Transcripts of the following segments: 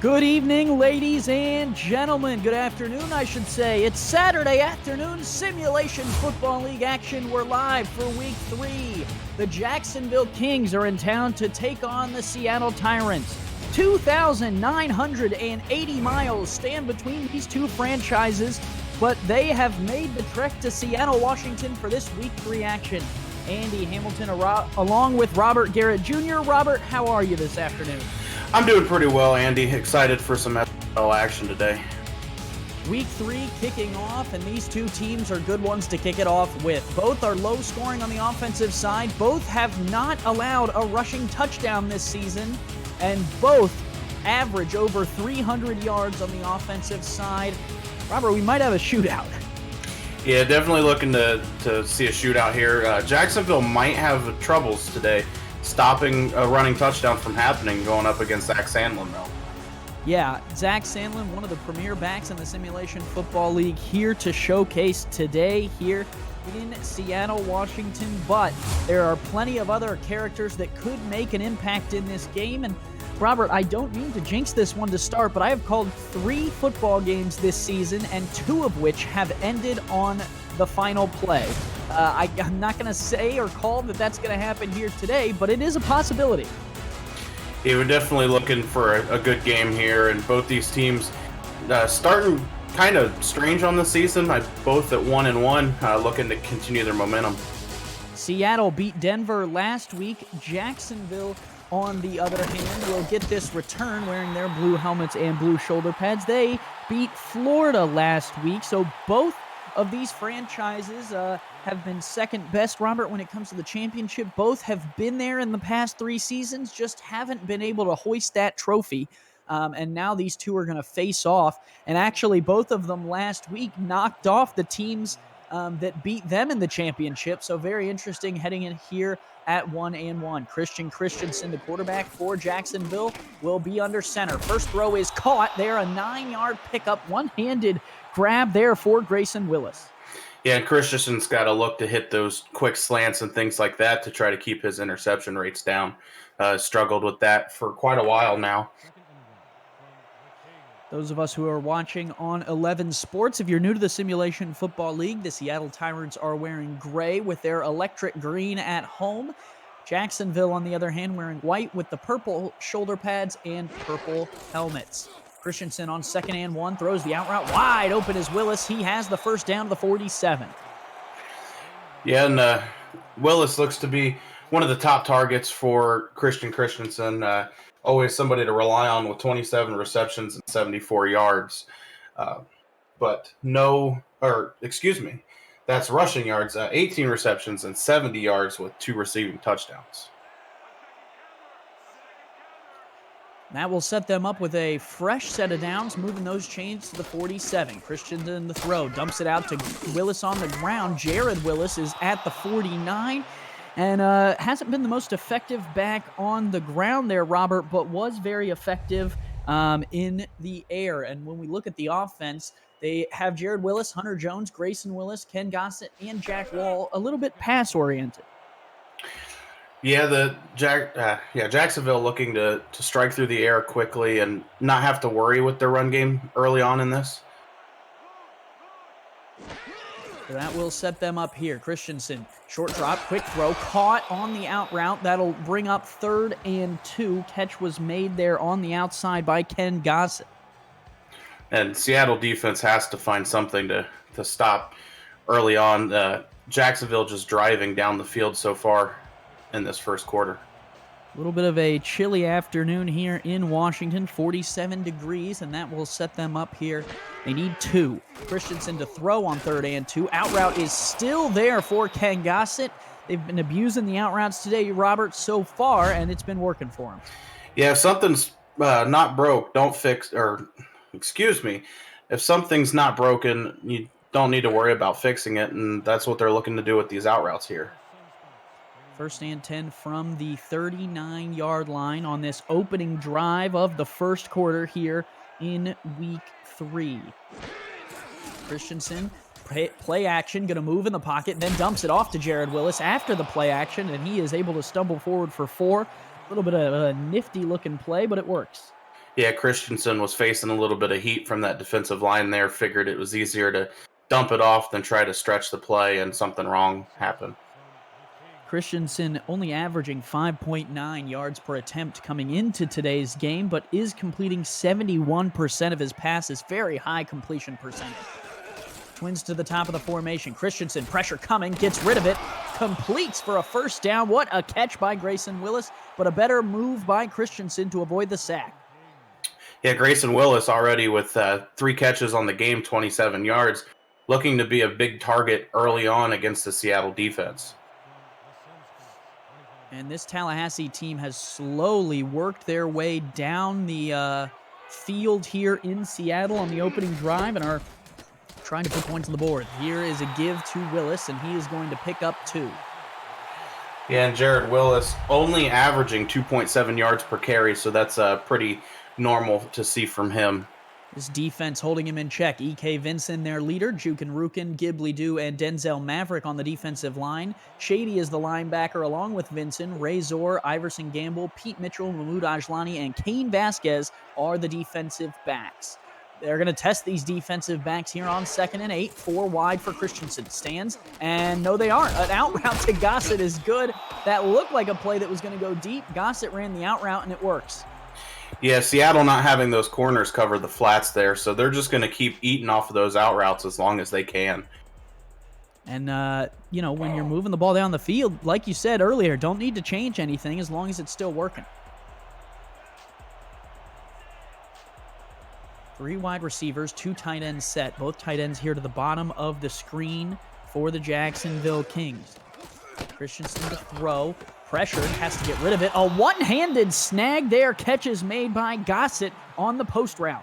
Good evening, ladies and gentlemen. Good afternoon, I should say. It's Saturday afternoon Simulation Football League action. We're live for Week 3. The Jacksonville Kings are in town to take on the Seattle Tyrants. 2,980 miles stand between these two franchises, but they have made the trek to Seattle, Washington for this Week 3 action. Andy Hamilton along with Robert Garrett Jr. Robert, how are you this afternoon? I'm doing pretty well, Andy. Excited for some NFL action today. Week 3 kicking off, and these two teams are good ones to kick it off with. Both are low scoring on the offensive side. Both have not allowed a rushing touchdown this season, and both average over 300 yards on the offensive side. Robert, we might have a shootout. Yeah, definitely looking to see a shootout here. Jacksonville might have troubles today stopping a running touchdown from happening going up against Zach Sandlin, though. Yeah, Zach Sandlin, one of the premier backs in the Simulation Football League, here to showcase today here in Seattle, Washington. But there are plenty of other characters that could make an impact in this game. And Robert, I don't mean to jinx this one to start, but I have called 3 football games this season, and 2 of which have ended on the final play. I'm not going to say or call that that's going to happen here today, but it is a possibility. Yeah, we're definitely looking for a good game here, and both these teams starting kind of strange on the season. Both at 1-1, looking to continue their momentum. Seattle beat Denver last week. Jacksonville, on the other hand, will get this return wearing their blue helmets and blue shoulder pads. They beat Florida last week, so both of these franchises have been second best, Robert, when it comes to the championship. Both have been there in the past 3 seasons, just haven't been able to hoist that trophy. And now these two are going to face off. And actually, both of them last week knocked off the teams that beat them in the championship. So very interesting heading in here at 1-1. Christian Christensen, the quarterback for Jacksonville, will be under center. First throw is caught there, a 9-yard pickup, one-handed grab there for Grayson Willis. Yeah, and Christensen's got to look to hit those quick slants and things like that to try to keep his interception rates down. Struggled with that for quite a while now. Those of us who are watching on 11 Sports, if you're new to the Simulation Football League, the Seattle Tyrants are wearing gray with their electric green at home. Jacksonville, on the other hand, wearing white with the purple shoulder pads and purple helmets. Christensen on 2nd-and-1, throws the out route wide open as Willis. He has the first down to the 47. Yeah, and Willis looks to be one of the top targets for Christian Christensen. Always somebody to rely on with 27 receptions and 74 yards. That's rushing yards, 18 receptions and 70 yards with 2 receiving touchdowns. That will set them up with a fresh set of downs, moving those chains to the 47. Christensen the throw, dumps it out to Willis on the ground. Jared Willis is at the 49. And hasn't been the most effective back on the ground there, Robert, but was very effective in the air. And when we look at the offense, they have Jared Willis, Hunter Jones, Grayson Willis, Ken Gossett, and Jack Wall, a little bit pass-oriented. Yeah, Jacksonville looking to strike through the air quickly and not have to worry with their run game early on in this. That will set them up here. Christensen, short drop, quick throw, caught on the out route. That'll bring up 3rd-and-2. Catch was made there on the outside by Ken Gossett. And Seattle defense has to find something to stop early on. Jacksonville just driving down the field so far in this first quarter. A little bit of a chilly afternoon here in Washington, 47 degrees, and that will set them up here. They need 2. Christensen to throw on 3rd-and-2. Out route is still there for Ken Gossett. They've been abusing the out routes today, Robert, so far, and it's been working for them. Yeah, if something's not broke, don't fix, or excuse me, if something's not broken, you don't need to worry about fixing it, and that's what they're looking to do with these out routes here. 1st-and-10 from the 39-yard line on this opening drive of the first quarter here in Week 3. Christensen, play action, going to move in the pocket, then dumps it off to Jared Willis after the play action, and he is able to stumble forward for 4. A little bit of a nifty-looking play, but it works. Yeah, Christensen was facing a little bit of heat from that defensive line there. Figured it was easier to dump it off than try to stretch the play, and something wrong happened. Christensen only averaging 5.9 yards per attempt coming into today's game, but is completing 71% of his passes. Very high completion percentage. Twins to the top of the formation. Christensen, pressure coming, gets rid of it, completes for a first down. What a catch by Grayson Willis, but a better move by Christensen to avoid the sack. Yeah, Grayson Willis already with 3 catches on the game, 27 yards, looking to be a big target early on against the Seattle defense. And this Tallahassee team has slowly worked their way down the field here in Seattle on the opening drive and are trying to put points on the board. Here is a give to Willis, and he is going to pick up 2. Yeah, and Jared Willis only averaging 2.7 yards per carry, so that's pretty normal to see from him. This defense holding him in check. E.K. Vinson, their leader. Jukin Rukin, Ghibli Doo, and Denzel Maverick on the defensive line. Shady is the linebacker along with Vinson. Ray Zor, Iverson Gamble, Pete Mitchell, Mahmoud Ajlani, and Kane Vasquez are the defensive backs. They're going to test these defensive backs here on 2nd and 8. 4 wide for Christensen. Stands, and no, they aren't. An out route to Gossett is good. That looked like a play that was going to go deep. Gossett ran the out route, and it works. Yeah, Seattle not having those corners cover the flats there, so they're just going to keep eating off of those out routes as long as they can. And, when you're moving the ball down the field, like you said earlier, don't need to change anything as long as it's still working. 3 wide receivers, 2 tight ends set. Both tight ends here to the bottom of the screen for the Jacksonville Kings. Christensen to throw. Pressured, has to get rid of it. A one-handed snag there. Catches made by Gossett on the post route.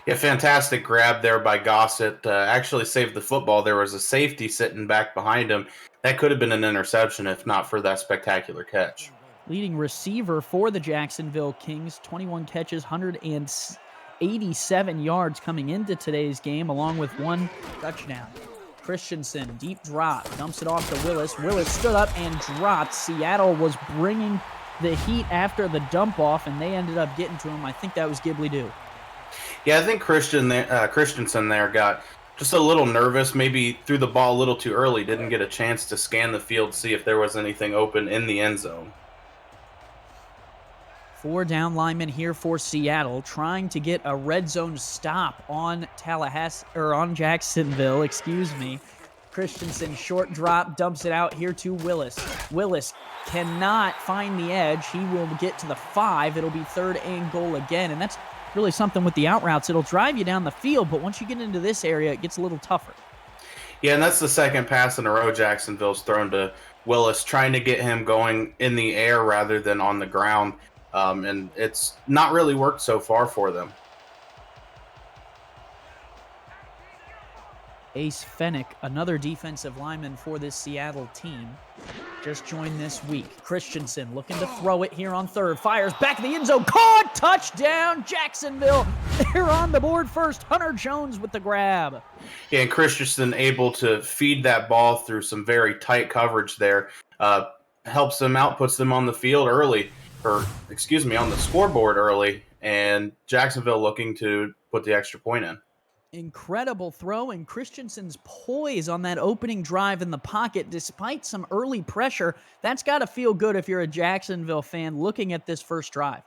Yeah, fantastic grab there by Gossett. Actually saved the football. There was a safety sitting back behind him. That could have been an interception if not for that spectacular catch. Leading receiver for the Jacksonville Kings, 21 catches, 187 yards coming into today's game, along with 1 touchdown. Christensen, deep drop, dumps it off to Willis. Willis stood up and dropped. Seattle was bringing the heat after the dump off, and they ended up getting to him. I think that was Ghibli Doo. Yeah, I think Christensen there got just a little nervous, maybe threw the ball a little too early, didn't get a chance to scan the field, see if there was anything open in the end zone. 4 down linemen here for Seattle, trying to get a red zone stop on Jacksonville, Christensen, short drop, dumps it out here to Willis. Willis cannot find the edge. He will get to the 5. It'll be 3rd and goal again, and that's really something with the out routes. It'll drive you down the field, but once you get into this area, it gets a little tougher. Yeah, and that's the second pass in a row Jacksonville's thrown to Willis, trying to get him going in the air rather than on the ground. And it's not really worked so far for them. Ace Fennick, another defensive lineman for this Seattle team, just joined this week. Christensen looking to throw it here on 3rd. Fires back in the end zone. Caught! Touchdown, Jacksonville. They're on the board first. Hunter Jones with the grab. Yeah, and Christensen able to feed that ball through some very tight coverage there. Helps them out, puts them on the field early. On the scoreboard early, and Jacksonville looking to put the extra point in. Incredible throw, and Christensen's poise on that opening drive in the pocket, despite some early pressure. That's got to feel good if you're a Jacksonville fan looking at this first drive.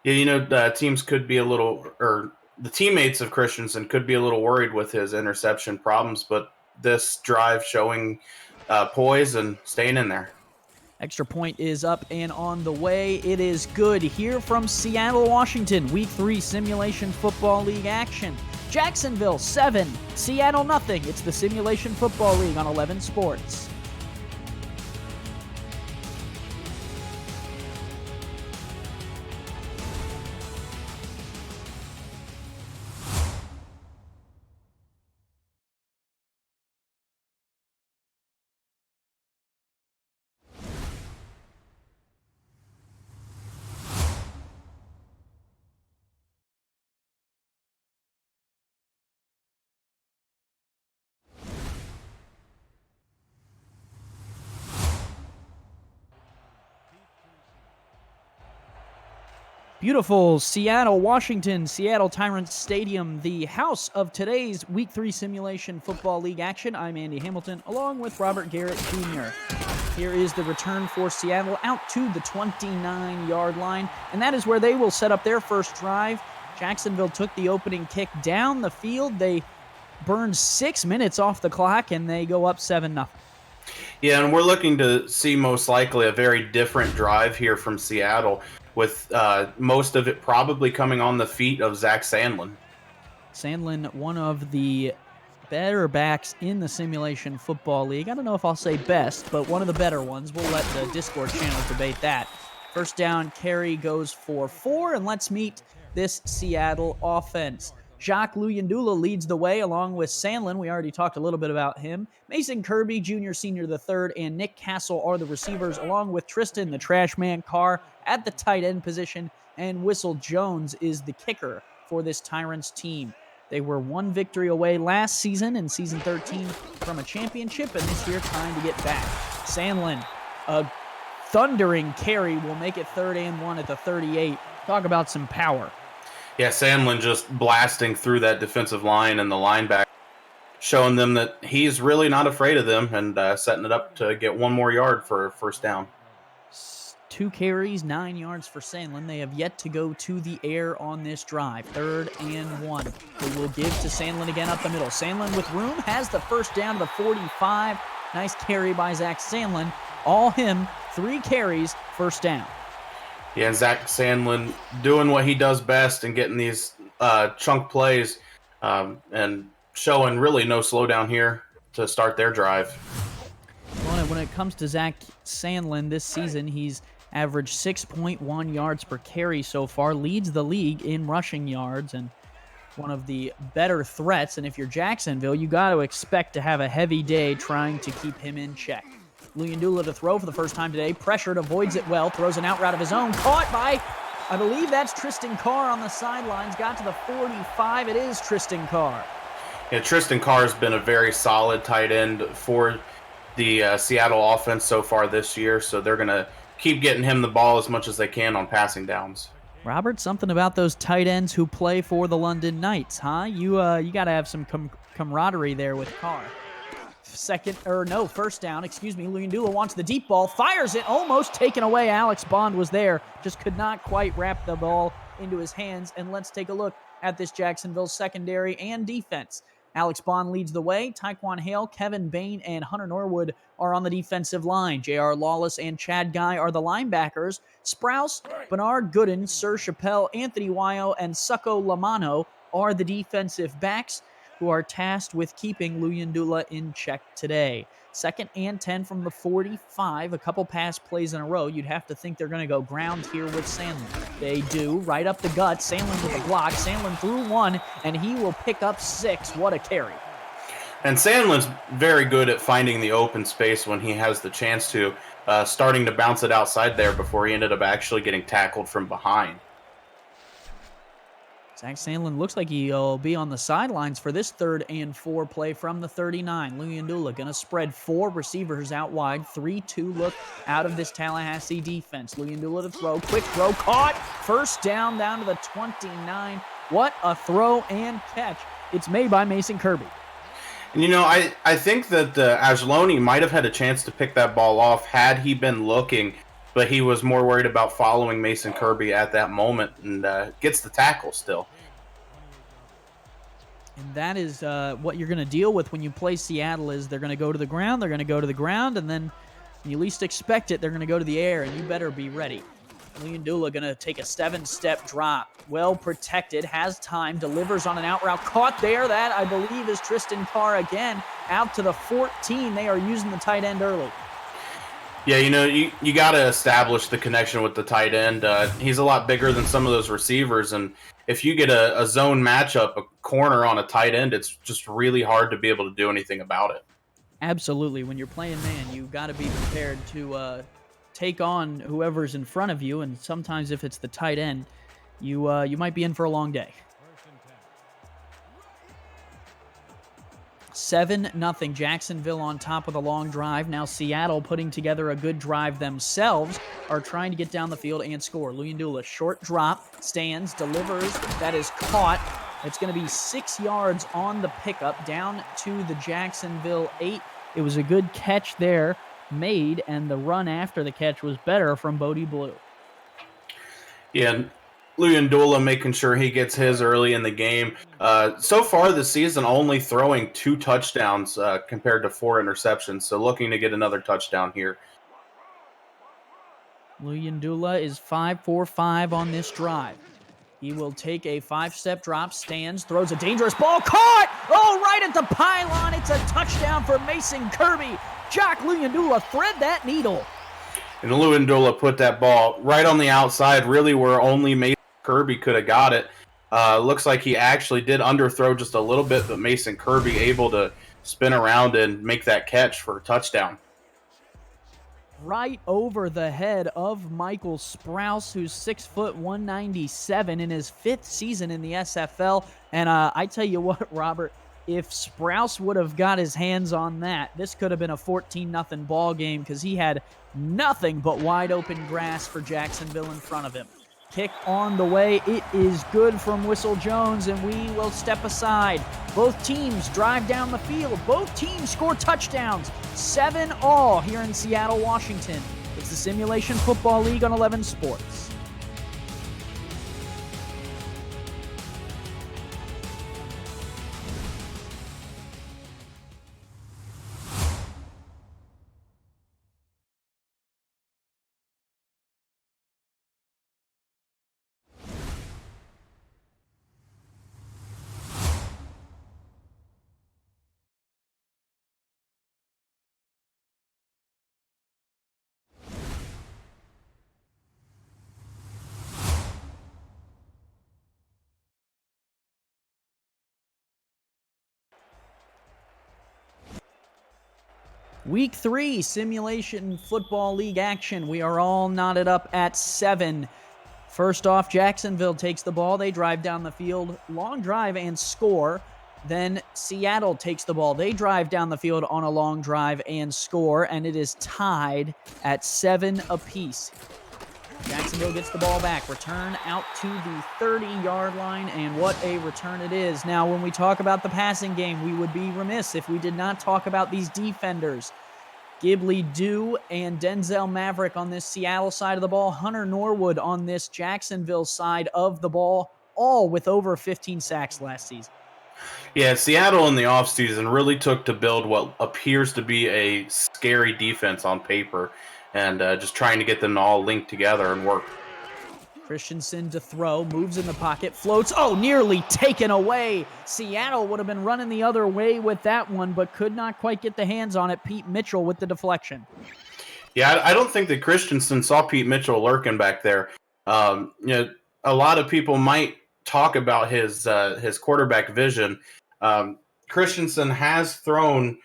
Yeah, teams could be the teammates of Christensen could be a little worried with his interception problems, but this drive showing poise and staying in there. Extra point is up and on the way. It is good here from Seattle, Washington. Week 3 Simulation Football League action. Jacksonville 7, Seattle nothing. It's the Simulation Football League on 11 Sports. Beautiful Seattle, Washington, Seattle Tyrants Stadium, the house of today's Week 3 Simulation Football League action. I'm Andy Hamilton, along with Robert Garrett Jr. Here is the return for Seattle out to the 29-yard line, and that is where they will set up their first drive. Jacksonville took the opening kick down the field. They burned 6 minutes off the clock, and they go up 7-0. Yeah, and we're looking to see most likely a very different drive here from Seattle, with most of it probably coming on the feet of Zach Sandlin. Sandlin, one of the better backs in the Simulation Football League. I don't know if I'll say best, but one of the better ones. We'll let the Discord channel debate that. First down carry goes for 4, and let's meet this Seattle offense. Jacques Luyendula leads the way along with Sandlin. We already talked a little bit about him. Mason Kirby, Jr., Senior the third, and Nick Castle are the receivers, along with Tristan, the trash man, Carr at the tight end position, and Whistle Jones is the kicker for this Tyrants team. They were one victory away last season in Season 13 from a championship, and this year trying to get back. Sandlin, a thundering carry, will make it 3rd and 1 at the 38. Talk about some power. Yeah, Sandlin just blasting through that defensive line and the linebacker, showing them that he's really not afraid of them, and setting it up to get 1 more yard for first down. 2 carries, 9 yards for Sandlin. They have yet to go to the air on this drive. 3rd and 1. They will give to Sandlin again up the middle. Sandlin with room has the first down to the 45. Nice carry by Zach Sandlin. All him, 3 carries, first down. Yeah, and Zach Sandlin doing what he does best and getting these chunk plays and showing really no slowdown here to start their drive. Well, when it comes to Zach Sandlin this season, he's averaged 6.1 yards per carry so far, leads the league in rushing yards, and one of the better threats. And if you're Jacksonville, you got to expect to have a heavy day trying to keep him in check. Luyendula to throw for the first time today. Pressured, avoids it well, throws an out route of his own. Caught by, I believe that's Tristan Carr on the sidelines. Got to the 45. It is Tristan Carr. Yeah, Tristan Carr has been a very solid tight end for the Seattle offense so far this year, so they're going to keep getting him the ball as much as they can on passing downs. Robert, something about those tight ends who play for the London Knights, huh? You got to have some camaraderie there with Carr. First down, Luyendula wants the deep ball, fires it, almost taken away. Alex Bond was there, just could not quite wrap the ball into his hands. And let's take a look at this Jacksonville secondary and defense. Alex Bond leads the way. Tyquan Hale, Kevin Bain, and Hunter Norwood are on the defensive line. J.R. Lawless and Chad Guy are the linebackers. Sprouse, Bernard Gooden, Sir Chappelle, Anthony Wayo, and Succo Lamano are the defensive backs who are tasked with keeping Luyendula in check today. 2nd and 10 from the 45. A couple pass plays in a row. You'd have to think they're going to go ground here with Sandlin. They do. Right up the gut. Sandlin with a block. Sandlin threw 1, and he will pick up 6. What a carry. And Sandlin's very good at finding the open space when he has the chance to, starting to bounce it outside there before he ended up actually getting tackled from behind. Zach Sandlin looks like he'll be on the sidelines for this 3rd and 4 play from the 39. Luyendula going to spread 4 receivers out wide. 3-2 look out of this Tallahassee defense. Luyendula to throw. Quick throw. Caught. First down to the 29. What a throw and catch. It's made by Mason Kirby. And, I think that Angeloni might have had a chance to pick that ball off had he been looking, but he was more worried about following Mason Kirby at that moment and gets the tackle still. And that is what you're going to deal with when you play Seattle is they're going to go to the ground, and then when you least expect it, they're going to go to the air, and you better be ready. Luyendula going to take a 7-step drop. Well protected, has time, delivers on an out route. Caught there. That, I believe, is Tristan Carr again. Out to the 14. They are using the tight end early. Yeah, you got to establish the connection with the tight end. He's a lot bigger than some of those receivers, and if you get a zone matchup, a corner on a tight end, it's just really hard to be able to do anything about it. Absolutely. When you're playing man, you got to be prepared to take on whoever's in front of you, and sometimes if it's the tight end, you might be in for a long day. 7-0. Jacksonville on top of the long drive. Now Seattle putting together a good drive themselves, are trying to get down the field and score. Luyendula, short drop, stands, delivers. That is caught. It's going to be 6 yards on the pickup, down to the Jacksonville 8. It was a good catch there made, and the run after the catch was better from Bodie Blue. Yeah, Luyendula making sure he gets his early in the game. So far this season, only throwing 2 touchdowns compared to 4 interceptions. So looking to get another touchdown here. Luyendula is 5 for 5 on this drive. He will take a 5-step drop, stands, throws a dangerous ball, caught! Oh, right at the pylon. It's a touchdown for Mason Kirby. Jack Luyendula thread that needle. And Luyendula put that ball right on the outside, really where only Mason Kirby could have got it. Looks like he actually did underthrow just a little bit, but Mason Kirby able to spin around and make that catch for a touchdown. Right over the head of Michael Sprouse, who's 6 foot 197 in his 5th season in the SFL. And I tell you what, Robert, if Sprouse would have got his hands on that, this could have been a 14-0 ball game, because he had nothing but wide open grass for Jacksonville in front of him. Kick on the way. It is good from Whistle Jones, and we will step aside. Both teams drive down the field. Both teams score touchdowns. 7-all here in Seattle, Washington. It's the Simulation Football League on 11 Sports. Week 3, Simulation Football League action. We are all knotted up at 7. First off, Jacksonville takes the ball. They drive down the field, long drive, and score. Then Seattle takes the ball. They drive down the field on a long drive and score, and it is tied at 7 apiece. Jacksonville gets the ball back. Return out to the 30-yard line, and what a return it is. Now, when we talk about the passing game, we would be remiss if we did not talk about these defenders. Ghibli Dew and Denzel Maverick on this Seattle side of the ball. Hunter Norwood on this Jacksonville side of the ball, all with over 15 sacks last season. Yeah, Seattle in the offseason really took to build what appears to be a scary defense on paper, and just trying to get them all linked together and work. Christensen to throw, moves in the pocket, floats. Oh, nearly taken away. Seattle would have been running the other way with that one, but could not quite get the hands on it. Pete Mitchell with the deflection. Yeah, I don't think that Christensen saw Pete Mitchell lurking back there. A lot of people might talk about his quarterback vision. Christensen has thrown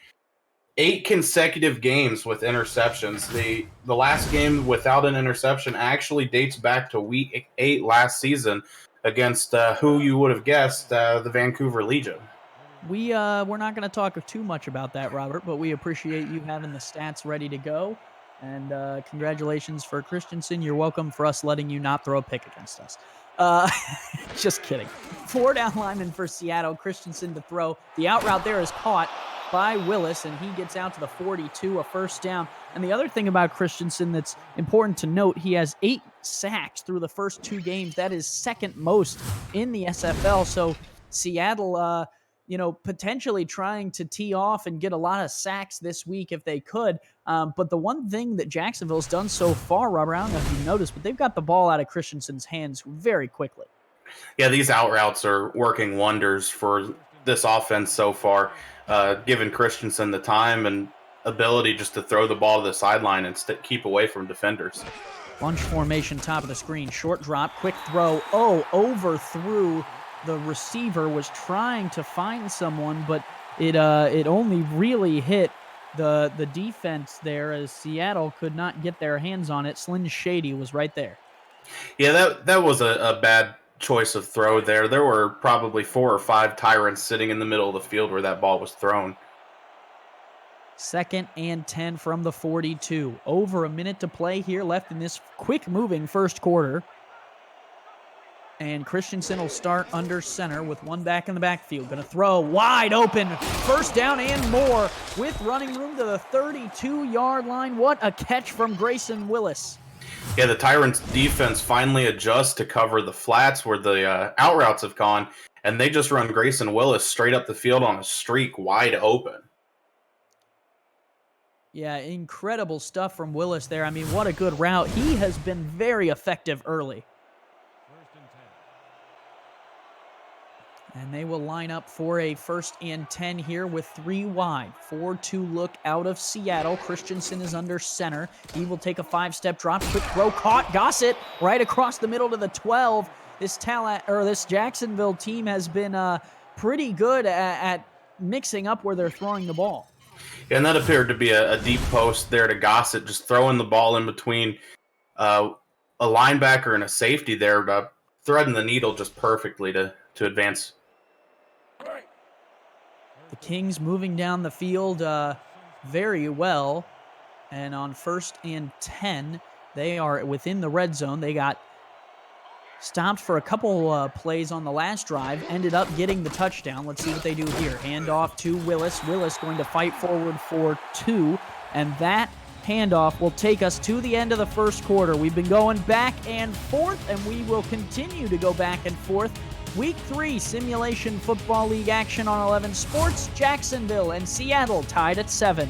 8 consecutive games with interceptions. The last game without an interception actually dates back to week 8 last season against who you would have guessed, the Vancouver Legion. We're not going to talk too much about that, Robert, but we appreciate you having the stats ready to go. And congratulations for Christensen. You're welcome for us letting you not throw a pick against us. Just kidding. 4 down linemen for Seattle. Christensen to throw. The out route there is caught by Willis, and he gets out to the 42, a first down. And the other thing about Christensen that's important to note, he has 8 sacks through the first 2 games. That is second most in the SFL. So Seattle, potentially trying to tee off and get a lot of sacks this week if they could. But the one thing that Jacksonville's done so far, Robert, I don't know if you've noticed, but they've got the ball out of Christensen's hands very quickly. Yeah, these out routes are working wonders for this offense so far, giving Christensen the time and ability just to throw the ball to the sideline and keep away from defenders. Bunch formation, top of the screen, short drop, quick throw. Oh, overthrew. The receiver was trying to find someone, but it only really hit the defense there, as Seattle could not get their hands on it. Slyn Shady was right there. Yeah, that was a bad choice of throw there. There were probably 4 or 5 tyrants sitting in the middle of the field where that ball was thrown. 2nd and 10 from the 42. Over a minute to play here left in this quick-moving first quarter. And Christensen will start under center with one back in the backfield. Going to throw wide open. First down and more with running room to the 32-yard line. What a catch from Grayson Willis. Yeah, the Tyrants defense finally adjusts to cover the flats where the out routes have gone, and they just run Grayson Willis straight up the field on a streak wide open. Yeah, incredible stuff from Willis there. I mean, what a good route. He has been very effective early. And they will line up for a 1st and 10 here with 3 wide. 4-2 look out of Seattle. Christensen is under center. He will take a 5-step drop. Quick throw caught. Gossett right across the middle to the 12. This Jacksonville team has been pretty good at mixing up where they're throwing the ball. Yeah, and that appeared to be a deep post there to Gossett, just throwing the ball in between a linebacker and a safety there, threading the needle just perfectly to advance. The Kings moving down the field very well. And on 1st and 10, they are within the red zone. They got stopped for a couple plays on the last drive, ended up getting the touchdown. Let's see what they do here. Handoff to Willis. Willis going to fight forward for 2, and that handoff will take us to the end of the first quarter. We've been going back and forth, and we will continue to go back and forth. Week 3 Simulation Football League action on 11 Sports. Jacksonville and Seattle tied at 7.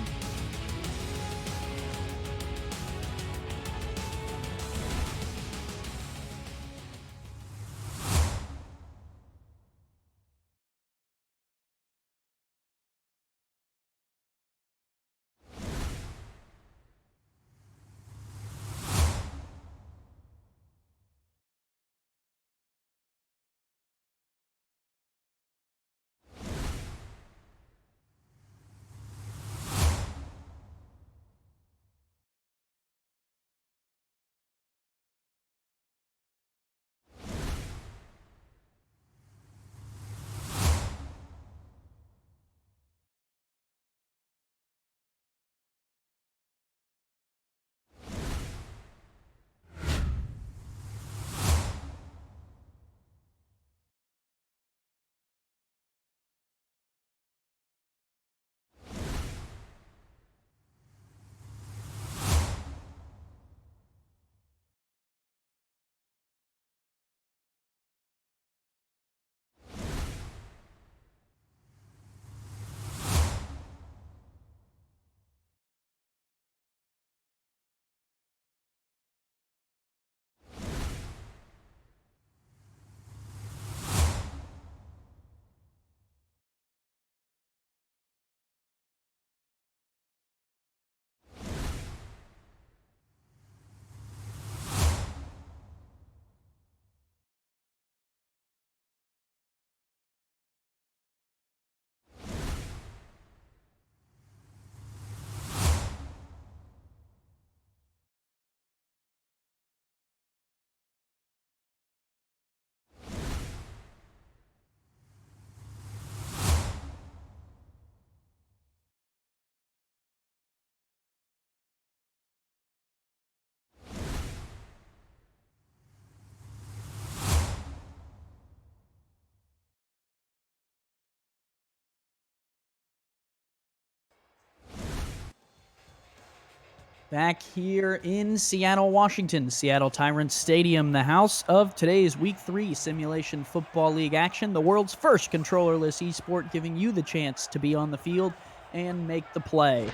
Back here in Seattle, Washington, Seattle Tyrants Stadium, the house of today's Week 3 Simulation Football League action, the world's first controllerless esport, giving you the chance to be on the field and make the play.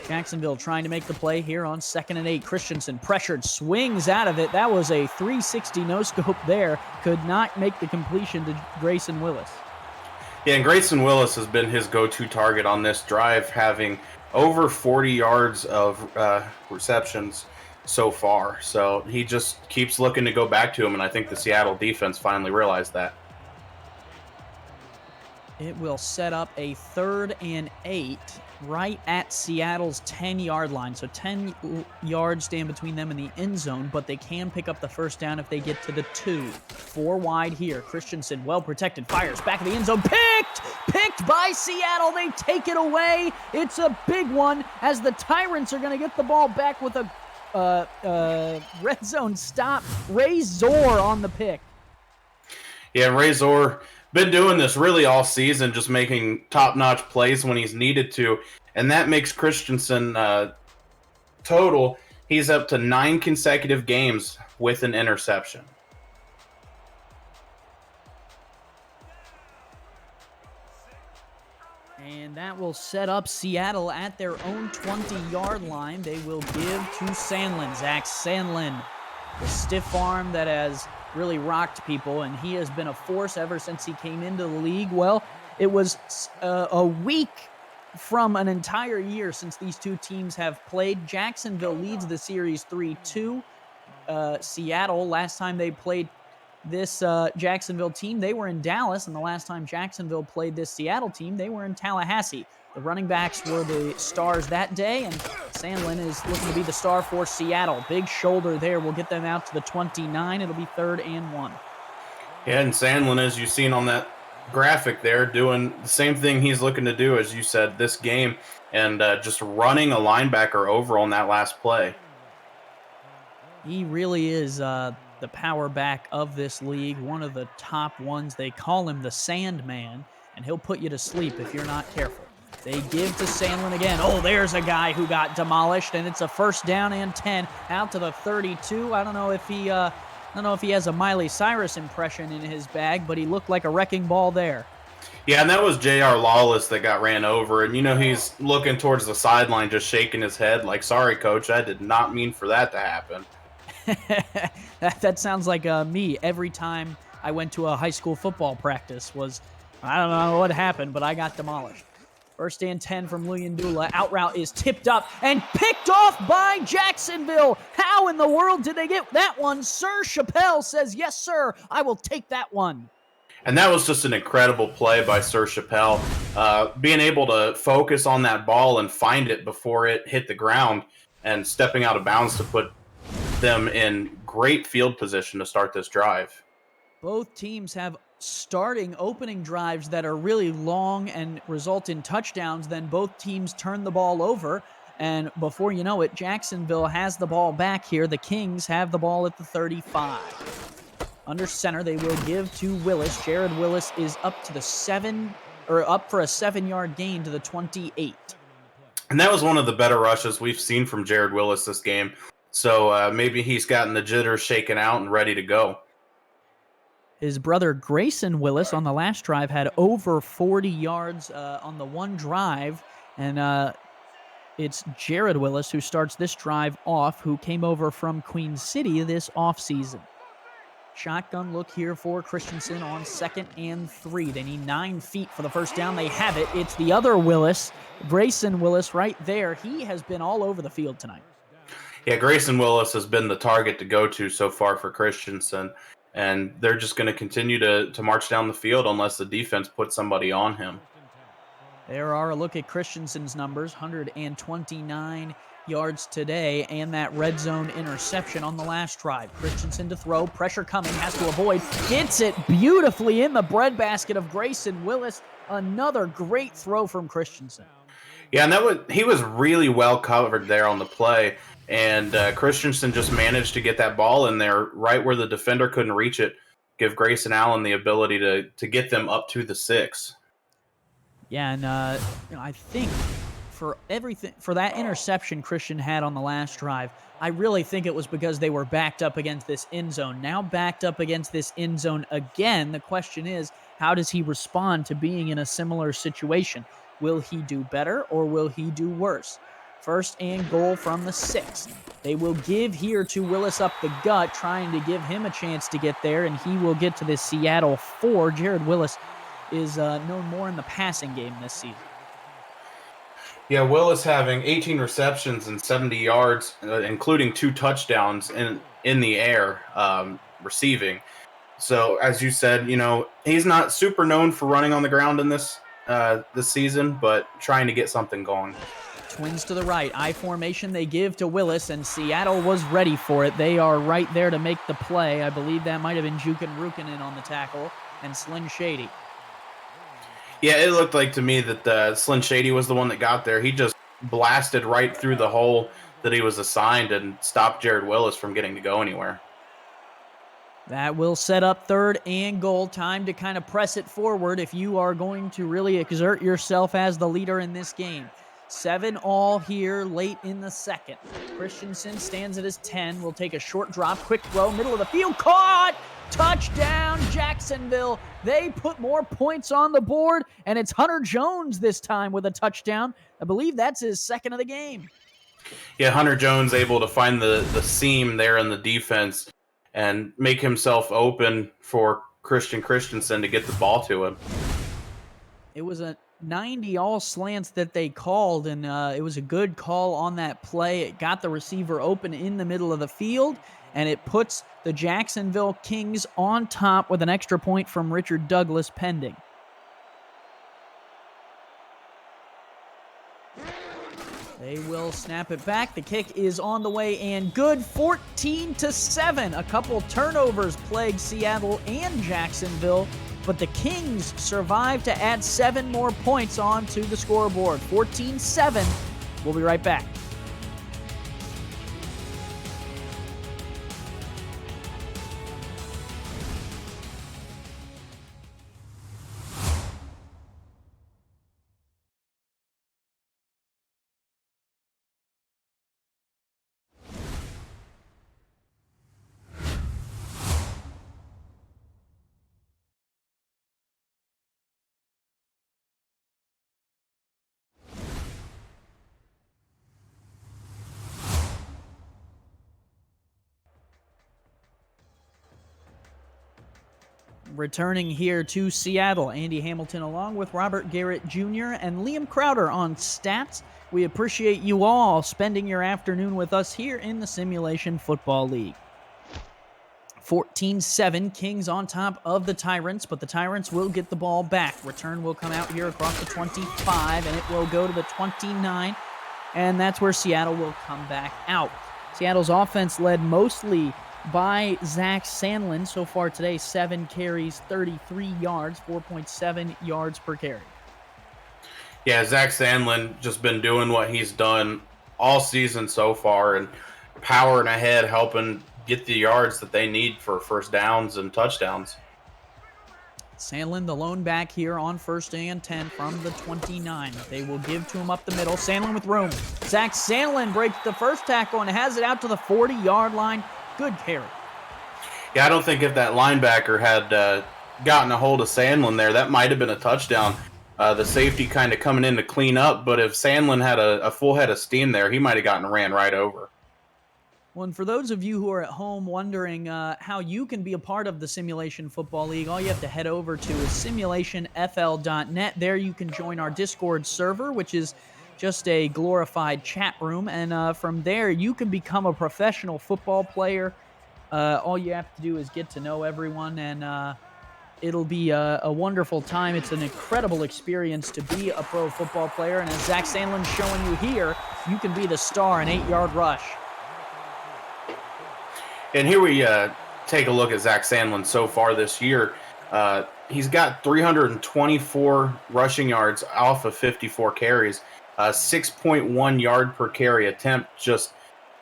Jacksonville trying to make the play here on 2nd and 8. Christensen pressured, swings out of it. That was a 360 no-scope there. Could not make the completion to Grayson Willis. Yeah, and Grayson Willis has been his go-to target on this drive, having over 40 yards of receptions so far. So he just keeps looking to go back to him, and I think the Seattle defense finally realized that. It will set up a 3rd and 8 right at Seattle's 10-yard line. So 10 yards stand between them and the end zone, but they can pick up the first down if they get to the 2. 4 wide here. Christensen, well protected, fires back of the end zone. Picked by Seattle. They take it away. It's a big one as the Tyrants are going to get the ball back with a red zone stop. Razor on the pick. Yeah, Razor been doing this really all season, just making top-notch plays when he's needed to, and that makes Christensen total. He's up to 9 consecutive games with an interception. And that will set up Seattle at their own 20-yard line. They will give to Sandlin. Zach Sandlin, the stiff arm that has really rocked people, and he has been a force ever since he came into the league. Well, it was a week from an entire year since these two teams have played. Jacksonville leads the series 3-2. Seattle, last time they played this Jacksonville team, they were in Dallas, and the last time Jacksonville played this Seattle team, they were in Tallahassee. The running backs were the stars that day, and Sandlin is looking to be the star for Seattle. Big shoulder there will get them out to the 29. It'll be 3rd and 1. Yeah, and Sandlin, as you've seen on that graphic there, doing the same thing he's looking to do, as you said, this game, and just running a linebacker over on that last play. He really is the power back of this league, one of the top ones. They call him the Sandman, and he'll put you to sleep if you're not careful. They give to Sandlin again. Oh, there's a guy who got demolished, and it's a 1st down and 10 out to the 32. I don't know if he has a Miley Cyrus impression in his bag, but he looked like a wrecking ball there. Yeah, and that was J.R. Lawless that got ran over, and he's looking towards the sideline, just shaking his head like, "Sorry, coach, I did not mean for that to happen." That sounds like me every time I went to a high school football practice. I don't know what happened, but I got demolished. 1st and 10 from Luyendula. Out route is tipped up and picked off by Jacksonville. How in the world did they get that one? Sir Chappelle says, "Yes, sir, I will take that one." And that was just an incredible play by Sir Chappelle. Being able to focus on that ball and find it before it hit the ground and stepping out of bounds to put them in great field position to start this drive. Both teams have opening drives that are really long and result in touchdowns. Then both teams turn the ball over, and before you know it, Jacksonville has the ball back here. The Kings have the ball at the 35. Under center, they will give to Willis. Jared Willis is up for a 7-yard gain to the 28. And that was one of the better rushes we've seen from Jared Willis this game. So maybe he's gotten the jitters shaken out and ready to go. His brother Grayson Willis on the last drive had over 40 yards on the one drive, and it's Jared Willis who starts this drive off, who came over from Queen City this offseason. Shotgun look here for Christensen on 2nd and 3. They need 9 feet for the 1st down. They have it. It's the other Willis, Grayson Willis, right there. He has been all over the field tonight. Yeah, Grayson Willis has been the target to go to so far for Christensen, and they're just going to continue to march down the field unless the defense puts somebody on him. There are a look at Christensen's numbers, 129 yards today, and that red zone interception on the last drive. Christensen to throw, pressure coming, has to avoid, gets it beautifully in the breadbasket of Grayson Willis. Another great throw from Christensen. Yeah, and he was really well covered there on the play, and Christensen just managed to get that ball in there right where the defender couldn't reach it, give Grayson Allen the ability to get them up to the 6. Yeah, and I think for that interception Christian had on the last drive, I really think it was because they were backed up against this end zone. Now backed up against this end zone again, the question is, how does he respond to being in a similar situation? Will he do better or will he do worse? 1st and goal from the 6. They will give here to Willis up the gut, trying to give him a chance to get there, and he will get to the Seattle 4. Jared Willis is known more in the passing game this season. Yeah, Willis having 18 receptions and 70 yards, including 2 touchdowns in the air, receiving. So, as you said, he's not super known for running on the ground in this season, but trying to get something going. Twins to the right. I formation they give to Willis, and Seattle was ready for it. They are right there to make the play. I believe that might have been Jukin Rukinen on the tackle, and Sling Shady. Yeah, it looked like to me that Slim Shady was the one that got there. He just blasted right through the hole that he was assigned and stopped Jared Willis from getting to go anywhere. That will set up 3rd and goal. Time to kind of press it forward if you are going to really exert yourself as the leader in this game. 7-all here late in the second. Christensen stands at his 10. Will take a short drop, quick throw, middle of the field, caught! Touchdown, Jacksonville. They put more points on the board, and it's Hunter Jones this time with a touchdown. I believe that's his second of the game. Yeah, Hunter Jones able to find the seam there in the defense and make himself open for Christian Christensen to get the ball to him. It was a 90 all slants that they called, and it was a good call on that play. It got the receiver open in the middle of the field, and it puts the Jacksonville Kings on top with an extra point from Richard Douglas pending. They will snap it back. The kick is on the way and good. 14-7. A couple turnovers plagued Seattle and Jacksonville, but the Kings survived to add 7 more points onto the scoreboard. 14-7. We'll be right back. Returning here to Seattle, Andy Hamilton along with Robert Garrett Jr. and Liam Crowder on stats. We appreciate you all spending your afternoon with us here in the Simulation Football League. 14-7, Kings on top of the Tyrants, but the Tyrants will get the ball back. Return will come out here across the 25, and it will go to the 29, and that's where Seattle will come back out. Seattle's offense led mostly by Zach Sandlin so far today. 7 carries, 33 yards, 4.7 yards per carry. Yeah, Zach Sandlin just been doing what he's done all season so far and powering ahead, helping get the yards that they need for first downs and touchdowns. Sandlin, the lone back here on 1st and 10 from the 29. They will give to him up the middle. Sandlin with room. Zach Sandlin breaks the first tackle and has it out to the 40-yard line. Good carry. Yeah, I don't think if that linebacker had gotten a hold of Sandlin there, that might have been a touchdown. The safety kind of coming in to clean up, but if Sandlin had a full head of steam there, he might have gotten ran right over. Well, and for those of you who are at home wondering how you can be a part of the Simulation Football League, all you have to head over to is simulationfl.net. There you can join our Discord server, which is just a glorified chat room, and from there you can become a professional football player. All you have to do is get to know everyone, and it'll be a wonderful time. It's an incredible experience to be a pro football player, and as Zach Sandlin's showing you here, you can be the star in 8-yard rush. And here we take a look at Zach Sandlin so far this year. He's got 324 rushing yards off of 54 carries, 6.1 yard per carry attempt, just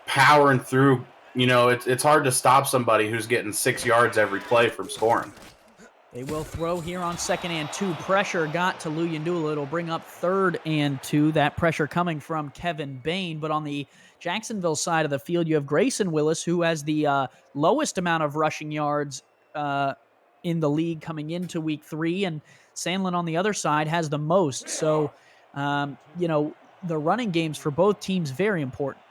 powering through. You know, it's hard to stop somebody who's getting 6 yards every play from scoring. They will throw here on 2nd and 2. Pressure got to Luyendula. It'll bring up 3rd and 2. That pressure coming from Kevin Bain. But on the Jacksonville side of the field, you have Grayson Willis, who has the lowest amount of rushing yards in the league coming into week 3. And Sandlin on the other side has the most. So, the running games for both teams, very important.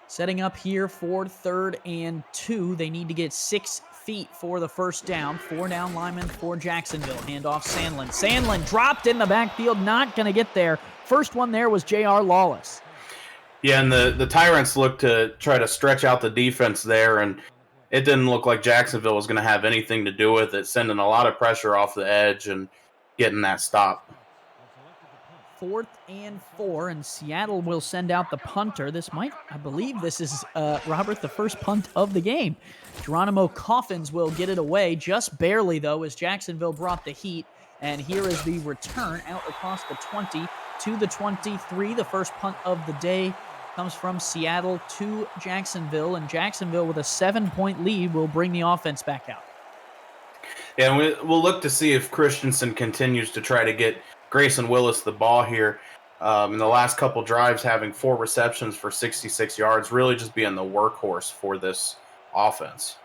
Setting up here for 3rd and 2. They need to get 6 feet for the first down. 4 down linemen for Jacksonville. Handoff Sandlin. Sandlin dropped in the backfield, not going to get there. First one there was J.R. Lawless. Yeah, and the Tyrants looked to try to stretch out the defense there, and it didn't look like Jacksonville was going to have anything to do with it, sending a lot of pressure off the edge and getting that stop. 4th and 4, and Seattle will send out the punter. I believe this is, Robert, the first punt of the game. Geronimo Coffins will get it away, just barely, though, as Jacksonville brought the heat. And here is the return out across the 20 to the 23. The first punt of the day comes from Seattle to Jacksonville, and Jacksonville with a 7-point lead will bring the offense back out. Yeah, and we'll look to see if Christensen continues to try to get Grayson Willis the ball here. In the last couple drives, having 4 receptions for 66 yards, really just being the workhorse for this offense.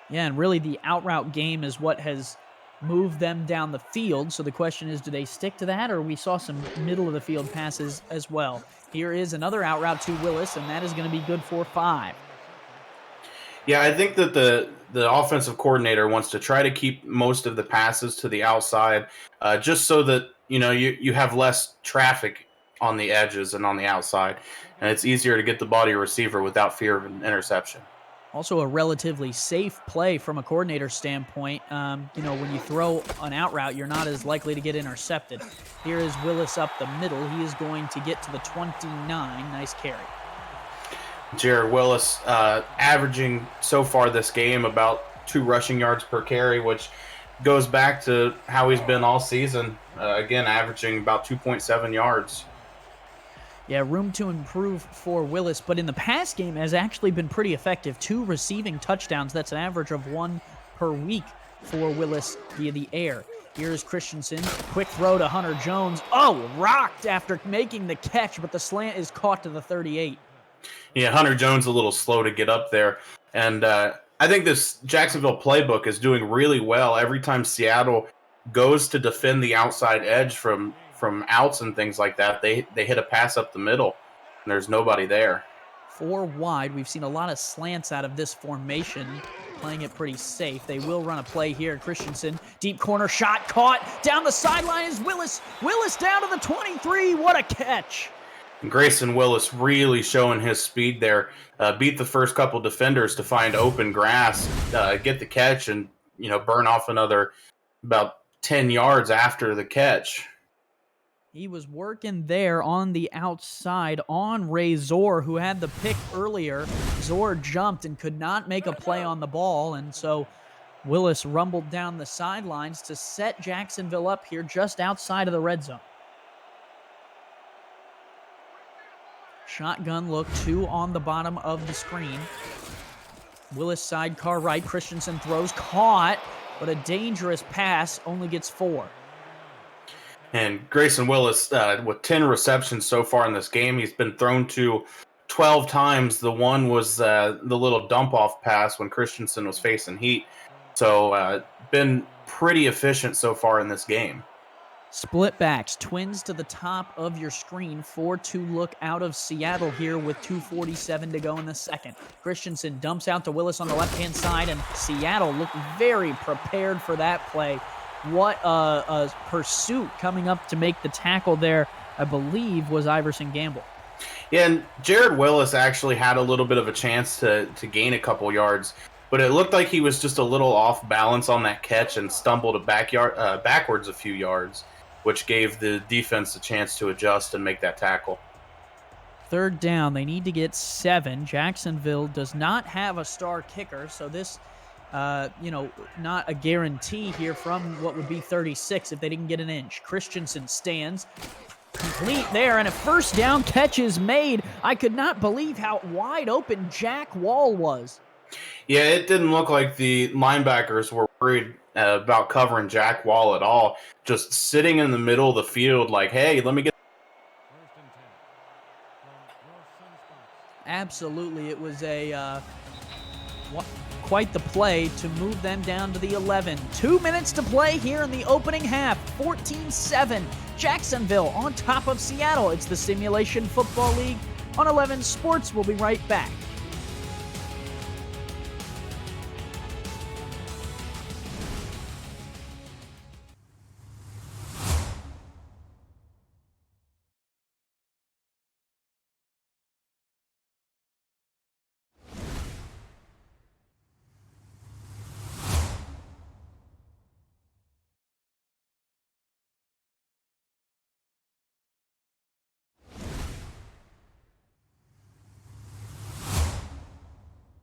Yeah, and really the out route game is what has moved them down the field. So the question is, do they stick to that, or we saw some middle of the field passes as well? Here is another out route to Willis, and that is going to be good for 5. Yeah, I think that the offensive coordinator wants to try to keep most of the passes to the outside, just so that you have less traffic on the edges and on the outside, and it's easier to get the ball to your receiver without fear of an interception. Also, a relatively safe play from a coordinator standpoint. When you throw an out route, you're not as likely to get intercepted. Here is Willis up the middle. He is going to get to the 29. Nice carry. Jared Willis averaging so far this game about 2 rushing yards per carry, which goes back to how he's been all season. Again, averaging about 2.7 yards. Yeah, room to improve for Willis, but in the pass game has actually been pretty effective. 2 receiving touchdowns. That's an average of 1 per week for Willis via the air. Here's Christensen. Quick throw to Hunter Jones. Oh, rocked after making the catch, but the slant is caught to the 38. Yeah, Hunter Jones a little slow to get up there. And I think this Jacksonville playbook is doing really well. Every time Seattle goes to defend the outside edge from outs and things like that, they hit a pass up the middle, and there's nobody there. 4 wide. We've seen a lot of slants out of this formation, playing it pretty safe. They will run a play here. Christensen, deep corner shot, caught. Down the sideline is Willis. Willis down to the 23. What a catch. Grayson Willis really showing his speed there. Beat the first couple defenders to find open grass, get the catch, and burn off another about 10 yards after the catch. He was working there on the outside on Ray Zor, who had the pick earlier. Zor jumped and could not make a play on the ball, and so Willis rumbled down the sidelines to set Jacksonville up here just outside of the red zone. Shotgun look, 2 on the bottom of the screen. Willis sidecar right. Christensen throws, caught, but a dangerous pass, only gets 4. And Grayson Willis, with 10 receptions so far in this game, he's been thrown to 12 times. The one was the little dump-off pass when Christensen was facing heat. So been pretty efficient so far in this game. Split backs, twins to the top of your screen. 4-2 look out of Seattle here with 2:47 to go in the second. Christensen dumps out to Willis on the left-hand side, and Seattle looked very prepared for that play. What a pursuit coming up to make the tackle there, I believe, was Iverson Gamble. Yeah, and Jared Willis actually had a little bit of a chance to gain a couple yards, but it looked like he was just a little off balance on that catch and stumbled backwards a few yards, which gave the defense a chance to adjust and make that tackle. 3rd down. They need to get 7. Jacksonville does not have a star kicker, so this, not a guarantee here from what would be 36 if they didn't get an inch. Christensen stands complete there, and a 1st down catch is made. I could not believe how wide open Jack Wall was. Yeah, it didn't look like the linebackers were worried about covering Jack Wall at all. Just sitting in the middle of the field like, hey, let me get... Absolutely. It was quite the play to move them down to the 11. 2 minutes to play here in the opening half. 14-7. Jacksonville on top of Seattle. It's the Simulation Football League on 11 Sports. We'll be right back.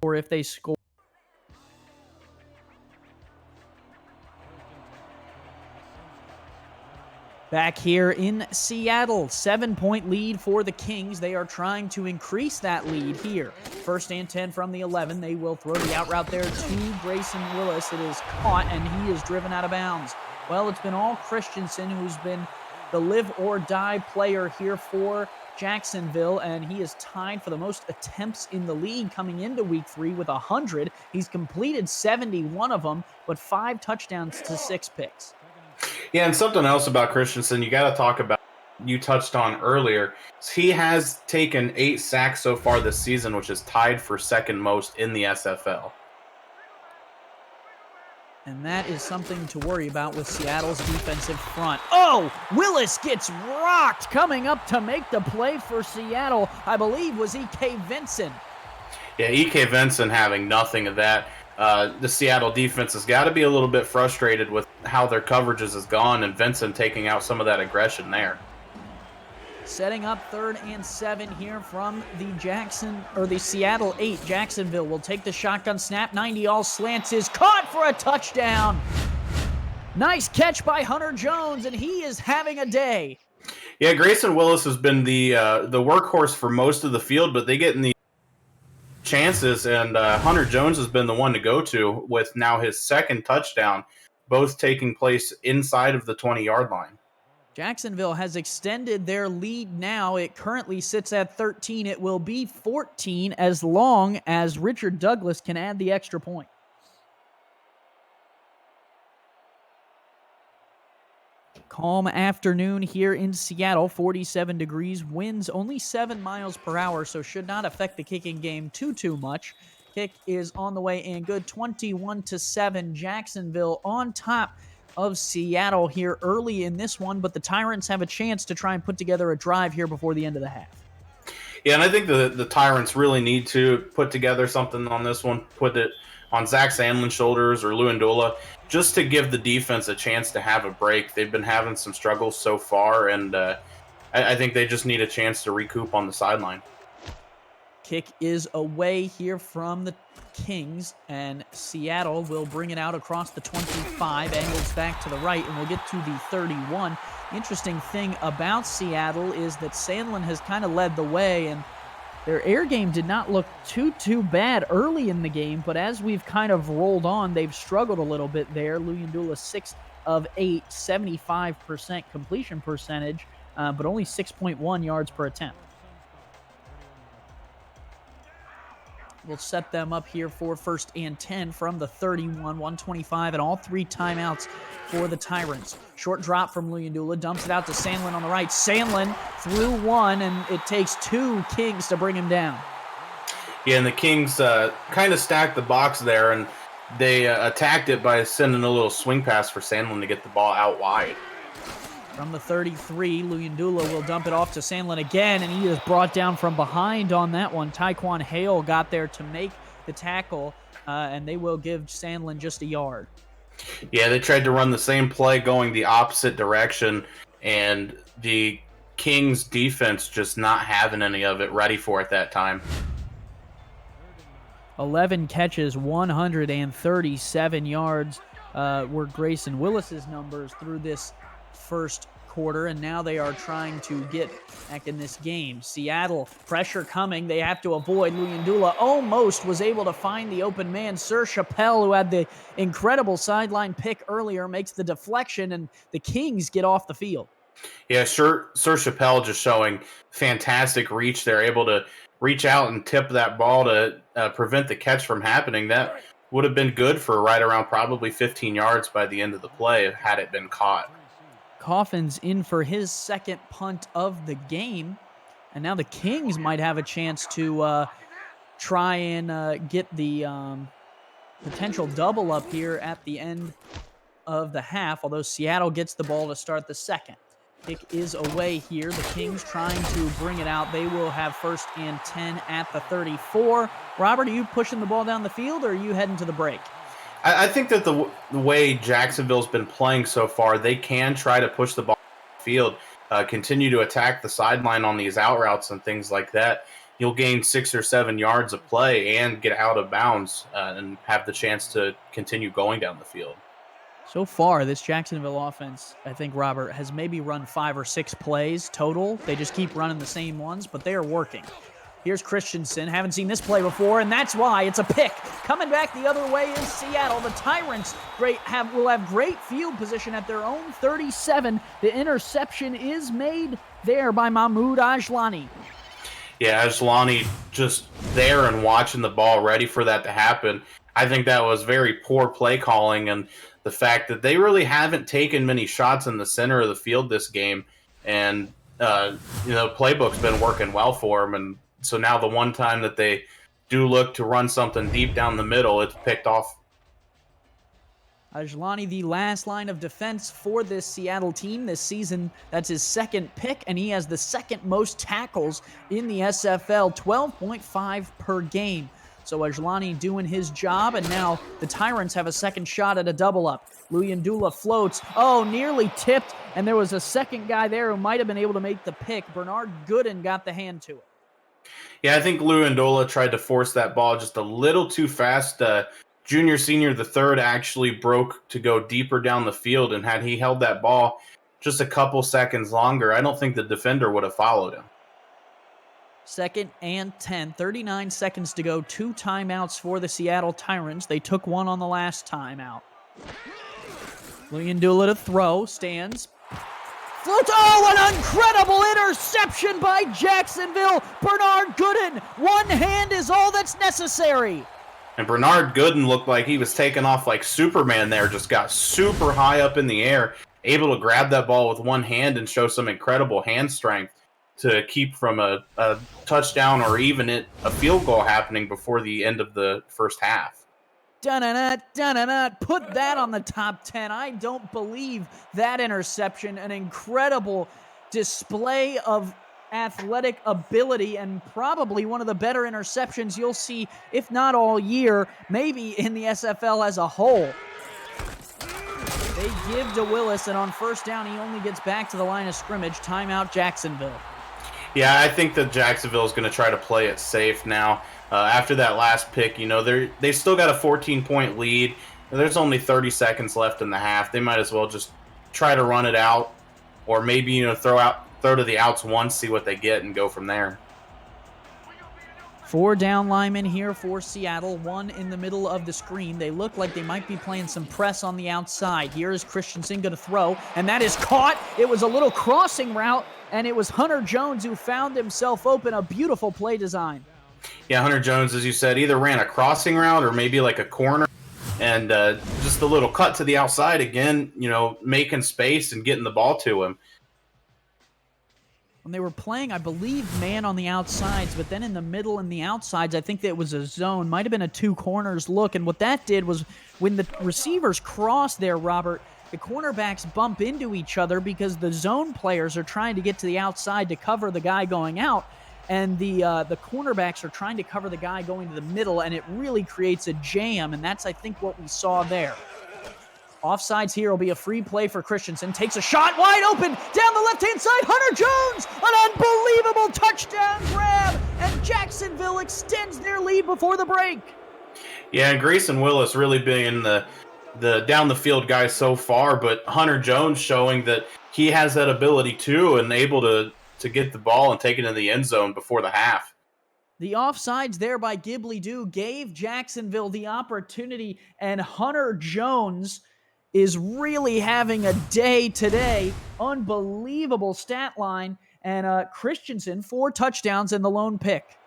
or if they score. Back here in Seattle, 7-point lead for the Kings. They are trying to increase that lead here. First and 10 from the 11. They will throw the out route there to Grayson Willis. It is caught, and he is driven out of bounds. Well, it's been all Christensen who's been the live-or-die player here for Jacksonville, and he is tied for the most attempts in the league coming into Week 3 with 100. He's completed 71 of them, but 5 touchdowns to 6 picks. Yeah, and something else about Christensen you got to talk about, you touched on earlier. He has taken 8 sacks so far this season, which is tied for second most in the SFL. And that is something to worry about with Seattle's defensive front. Oh, Willis gets rocked coming up to make the play for Seattle. I believe was E.K. Vincent. Yeah, E.K. Vincent having nothing of that. The Seattle defense has got to be a little bit frustrated with how their coverages has gone, and Vincent taking out some of that aggression there. Setting up 3rd and 7 here from the Seattle 8. Jacksonville will take the shotgun snap. 90 all slants is caught for a touchdown. Nice catch by Hunter Jones, and he is having a day. Yeah, Grayson Willis has been the workhorse for most of the field, but they get in the chances, and Hunter Jones has been the one to go to with now his 2nd touchdown, both taking place inside of the 20-yard line. Jacksonville has extended their lead now. It currently sits at 13. It will be 14 as long as Richard Douglas can add the extra point. Calm afternoon here in Seattle, 47 degrees, winds only 7 miles per hour, so should not affect the kicking game too much. Kick is on the way and good, 21-7. Jacksonville on top of Seattle here early in this one, but the Tyrants have a chance to try and put together a drive here before the end of the half. Yeah, and I think the Tyrants really need to put together something on this one, put it on Zach Sandlin's shoulders or Lewandula, just to give the defense a chance to have a break. They've been having some struggles so far, and I think they just need a chance to recoup on the sideline. Kick is away here from the Kings, and Seattle will bring it out across the 25, angles back to the right, and we'll get to the 31. Interesting thing about Seattle is that Sandlin has kind of led the way, and their air game did not look too bad early in the game, but as we've kind of rolled on, they've struggled a little bit there. Luyendula 6 of 8, 75% completion percentage, but only 6.1 yards per attempt. We'll set them up here for 1st and 10 from the 31, 125, and all 3 timeouts for the Tyrants. Short drop from Luyendula, dumps it out to Sandlin on the right. Sandlin through 1, and it takes 2 Kings to bring him down. Yeah, and the Kings kind of stacked the box there, and they attacked it by sending a little swing pass for Sandlin to get the ball out wide. From the 33, Luyendula will dump it off to Sandlin again, and he is brought down from behind on that one. Tyquan Hale got there to make the tackle, and they will give Sandlin just a yard. Yeah, they tried to run the same play going the opposite direction, and the Kings defense just not having any of it ready for it that time. 11 catches, 137 yards were Grayson Willis's numbers through this first quarter, and now they are trying to get back in this game. Seattle, pressure coming. They have to avoid. Luyendula almost was able to find the open man. Sir Chappelle, who had the incredible sideline pick earlier, makes the deflection, and the Kings get off the field. Yeah, Sir Chappelle just showing fantastic reach. They're able to reach out and tip that ball to prevent the catch from happening. That would have been good for right around probably 15 yards by the end of the play had it been caught. Coffin's in for his 2nd punt of the game, and now the Kings might have a chance to try and get the potential double up here at the end of the half, although Seattle gets the ball to start the 2nd. Kick is away here. The Kings trying to bring it out. They will have 1st and 10 at the 34. Robert, are you pushing the ball down the field, or are you heading to the break? I think that the way Jacksonville's been playing so far, they can try to push the ball down the field, continue to attack the sideline on these out routes and things like that. you'll gain 6 or 7 yards of play and get out of bounds and have the chance to continue going down the field. So far, this Jacksonville offense, I think, Robert, has maybe run 5 or 6 plays total. They just keep running the same ones, but they are working. Here's Christensen. Haven't seen this play before, and that's why it's a pick. Coming back the other way is Seattle. The Tyrants will have great field position at their own 37. The interception is made there by Mahmoud Ajlani. Yeah, Ajlani just there and watching the ball, ready for that to happen. I think that was very poor play calling, and the fact that they really haven't taken many shots in the center of the field this game, and playbook's been working well for them, and so now the one time that they do look to run something deep down the middle, it's picked off. Ajlani, the last line of defense for this Seattle team this season. That's his second pick, and he has the second most tackles in the SFL, 12.5 per game. So Ajlani doing his job, and now the Tyrants have a second shot at a double-up. Luyendula floats. Oh, nearly tipped, and there was a second guy there who might have been able to make the pick. Bernard Gooden got the hand to it. Yeah, I think Luyendula tried to force that ball just a little too fast. Junior, senior, the third actually broke to go deeper down the field, and had he held that ball just a couple seconds longer, I don't think the defender would have followed him. 2nd and 10, 39 seconds to go. 2 timeouts for the Seattle Tyrants. They took one on the last timeout. Luyendula to throw, stands. Floats. Oh, an incredible interception by Jacksonville. Bernard Gooden. One hand is all that's necessary. And Bernard Gooden looked like he was taking off like Superman there, just got super high up in the air, able to grab that ball with one hand and show some incredible hand strength to keep from a touchdown or even a field goal happening before the end of the first half. Dun-dun-dun. Put that on the top 10. I don't believe that interception. An incredible display of athletic ability and probably one of the better interceptions you'll see, if not all year, maybe in the SFL as a whole. They give to Willis, and on first down, he only gets back to the line of scrimmage. Timeout, Jacksonville. Yeah, I think that Jacksonville is going to try to play it safe now. After that last pick, they still got a 14-point lead. There's only 30 seconds left in the half. They might as well just try to run it out, or maybe throw to the outs once, see what they get, and go from there. 4 down linemen here for Seattle, 1 in the middle of the screen. They look like they might be playing some press on the outside. Here is Christensen going to throw, and that is caught. It was a little crossing route, and it was Hunter Jones who found himself open. A beautiful play design. Yeah, Hunter Jones, as you said, either ran a crossing route or maybe like a corner, and just a little cut to the outside again, making space and getting the ball to him. When they were playing, I believe, man on the outsides, but then in the middle and the outsides, I think that it was a zone. Might have been a 2 corners look, and what that did was when the receivers cross there, Robert, the cornerbacks bump into each other because the zone players are trying to get to the outside to cover the guy going out, and the cornerbacks are trying to cover the guy going to the middle, and it really creates a jam, and that's, I think, what we saw there. Offsides here will be a free play for Christensen. Takes a shot wide open down the left-hand side. Hunter Jones, an unbelievable touchdown grab, and Jacksonville extends their lead before the break. Yeah, and Grayson Willis really being the down the field guy so far, but Hunter Jones showing that he has that ability too, and able to get the ball and take it in the end zone before the half. The offsides there by Ghibli-Doo gave Jacksonville the opportunity, and Hunter Jones is really having a day today. Unbelievable stat line. And Christensen, 4 touchdowns and the lone pick.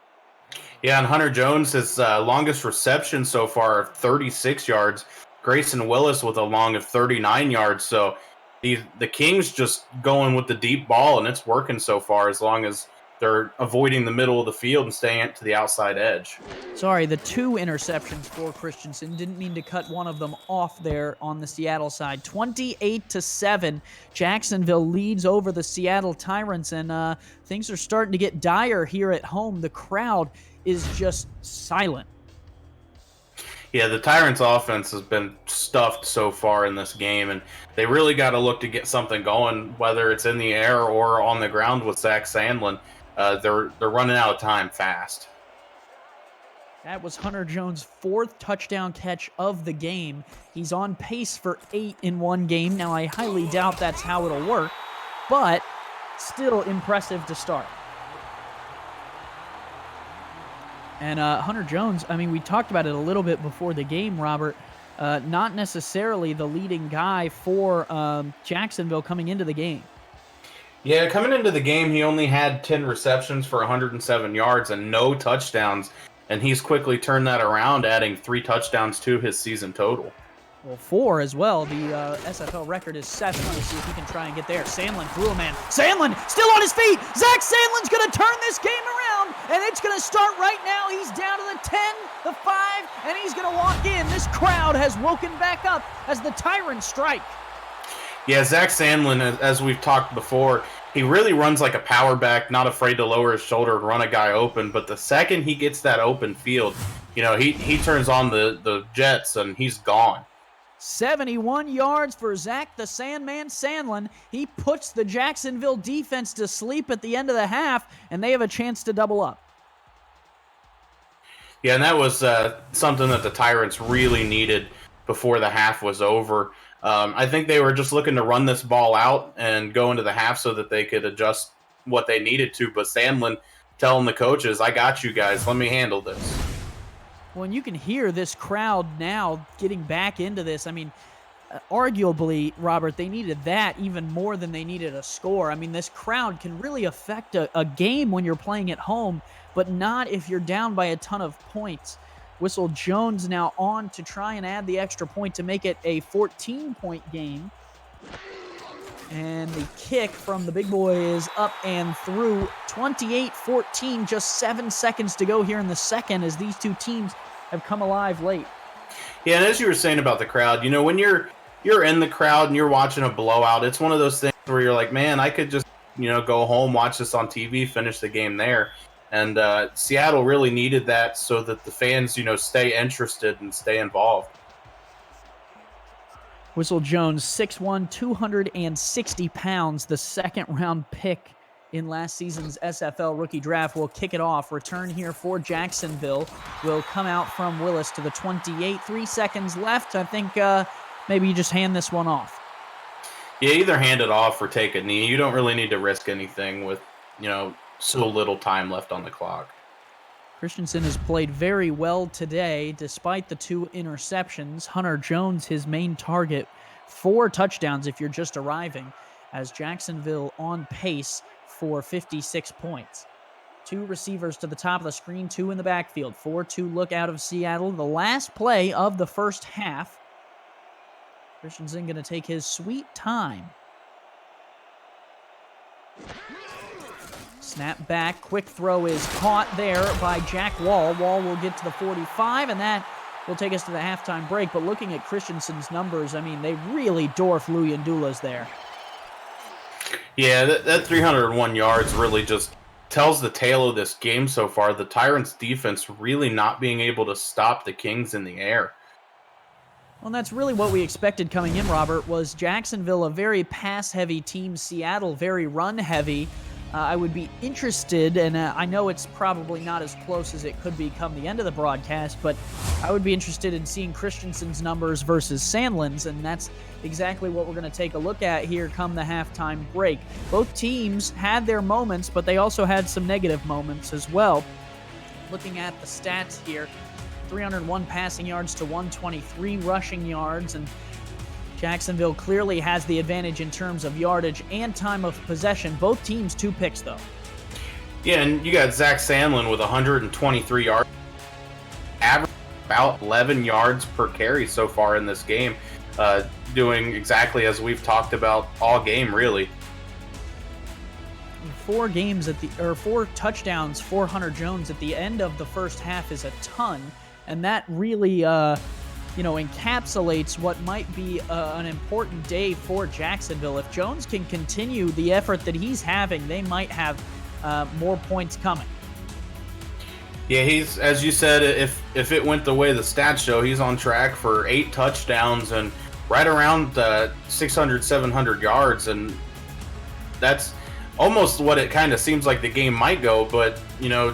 Yeah, and Hunter Jones, his longest reception so far of 36 yards. Grayson Willis with a long of 39 yards. So the Kings just going with the deep ball, and it's working so far as long as they're avoiding the middle of the field and staying to the outside edge. Sorry, the 2 interceptions for Christensen. Didn't mean to cut one of them off there on the Seattle side. 28-7. Jacksonville leads over the Seattle Tyrants, and things are starting to get dire here at home. The crowd is just silent. Yeah, the Tyrants' offense has been stuffed so far in this game, and they really got to look to get something going, whether it's in the air or on the ground with Zach Sandlin. they're running out of time fast. That was Hunter Jones' 4th touchdown catch of the game. He's on pace for 8 in one game. Now, I highly doubt that's how it'll work, but still impressive to start. And Hunter Jones, I mean, we talked about it a little bit before the game, Robert. Not necessarily the leading guy for Jacksonville coming into the game. Yeah, coming into the game, he only had 10 receptions for 107 yards and no touchdowns. And he's quickly turned that around, adding 3 touchdowns to his season total. Well, 4 as well. The SFL record is 7. We'll see if he can try and get there. Sandlin threw a man. Sandlin still on his feet. Zach Sandlin's going to turn this game around, and it's going to start right now. He's down to the 10, the 5, and he's going to walk in. This crowd has woken back up as the Tyrants strike. Yeah, Zach Sandlin, as we've talked before, he really runs like a power back, not afraid to lower his shoulder and run a guy open. But the second he gets that open field, he turns on the jets and he's gone. 71 yards for Zach the Sandman Sandlin. He puts the Jacksonville defense to sleep at the end of the half, and they have a chance to double up. Yeah, and that was something that the Tyrants really needed before the half was over. I think they were just looking to run this ball out and go into the half so that they could adjust what they needed to. But Sandlin telling the coaches, I got you guys. Let me handle this. Well, and you can hear this crowd now getting back into this. I mean, arguably, Robert, they needed that even more than they needed a score. I mean, this crowd can really affect a game when you're playing at home, but not if you're down by a ton of points. Whistle Jones now on to try and add the extra point to make it a 14-point game. And the kick from the big boy is up and through. 28-14, just 7 seconds to go here in the second as these two teams have come alive late. Yeah, and as you were saying about the crowd, when you're in the crowd and you're watching a blowout, it's one of those things where you're like, man, I could just, go home, watch this on TV, finish the game there. And Seattle really needed that so that the fans, stay interested and stay involved. Whistle Jones, 6'1", 260 pounds, the second-round pick in last season's SFL rookie draft, will kick it off. Return here for Jacksonville will come out from Willis to the 28. 3 seconds left. I think maybe you just hand this one off. Yeah, either hand it off or take a knee. You don't really need to risk anything with, so little time left on the clock. Christensen has played very well today, despite the 2 interceptions. Hunter Jones, his main target, 4 touchdowns if you're just arriving, as Jacksonville on pace for 56 points. 2 receivers to the top of the screen, 2 in the backfield. 4-2 look out of Seattle. The last play of the first half. Christensen going to take his sweet time. Snap back, quick throw is caught there by Jack Wall. Wall will get to the 45, and that will take us to the halftime break. But looking at Christensen's numbers, I mean, they really dwarf Luyendula's there. Yeah, that 301 yards really just tells the tale of this game so far. The Tyrants' defense really not being able to stop the Kings in the air. Well, that's really what we expected coming in, Robert, was Jacksonville a very pass-heavy team, Seattle very run-heavy. I would be interested, and I know it's probably not as close as it could be come the end of the broadcast, but I would be interested in seeing Christensen's numbers versus Sandlin's, and that's exactly what we're going to take a look at here come the halftime break. Both teams had their moments, but they also had some negative moments as well. Looking at the stats here, 301 passing yards to 123 rushing yards, and Jacksonville clearly has the advantage in terms of yardage and time of possession. Both teams 2 picks, though. Yeah, and you got Zach Sandlin with 123 yards, average about 11 yards per carry so far in this game, doing exactly as we've talked about all game, really. 4 touchdowns for Hunter Jones at the end of the first half is a ton, and that really encapsulates what might be an important day for Jacksonville. If Jones can continue the effort that he's having, they might have more points coming. Yeah, he's, as you said, if it went the way the stats show, he's on track for 8 touchdowns and right around 600, 700 yards, and that's almost what it kind of seems like the game might go, but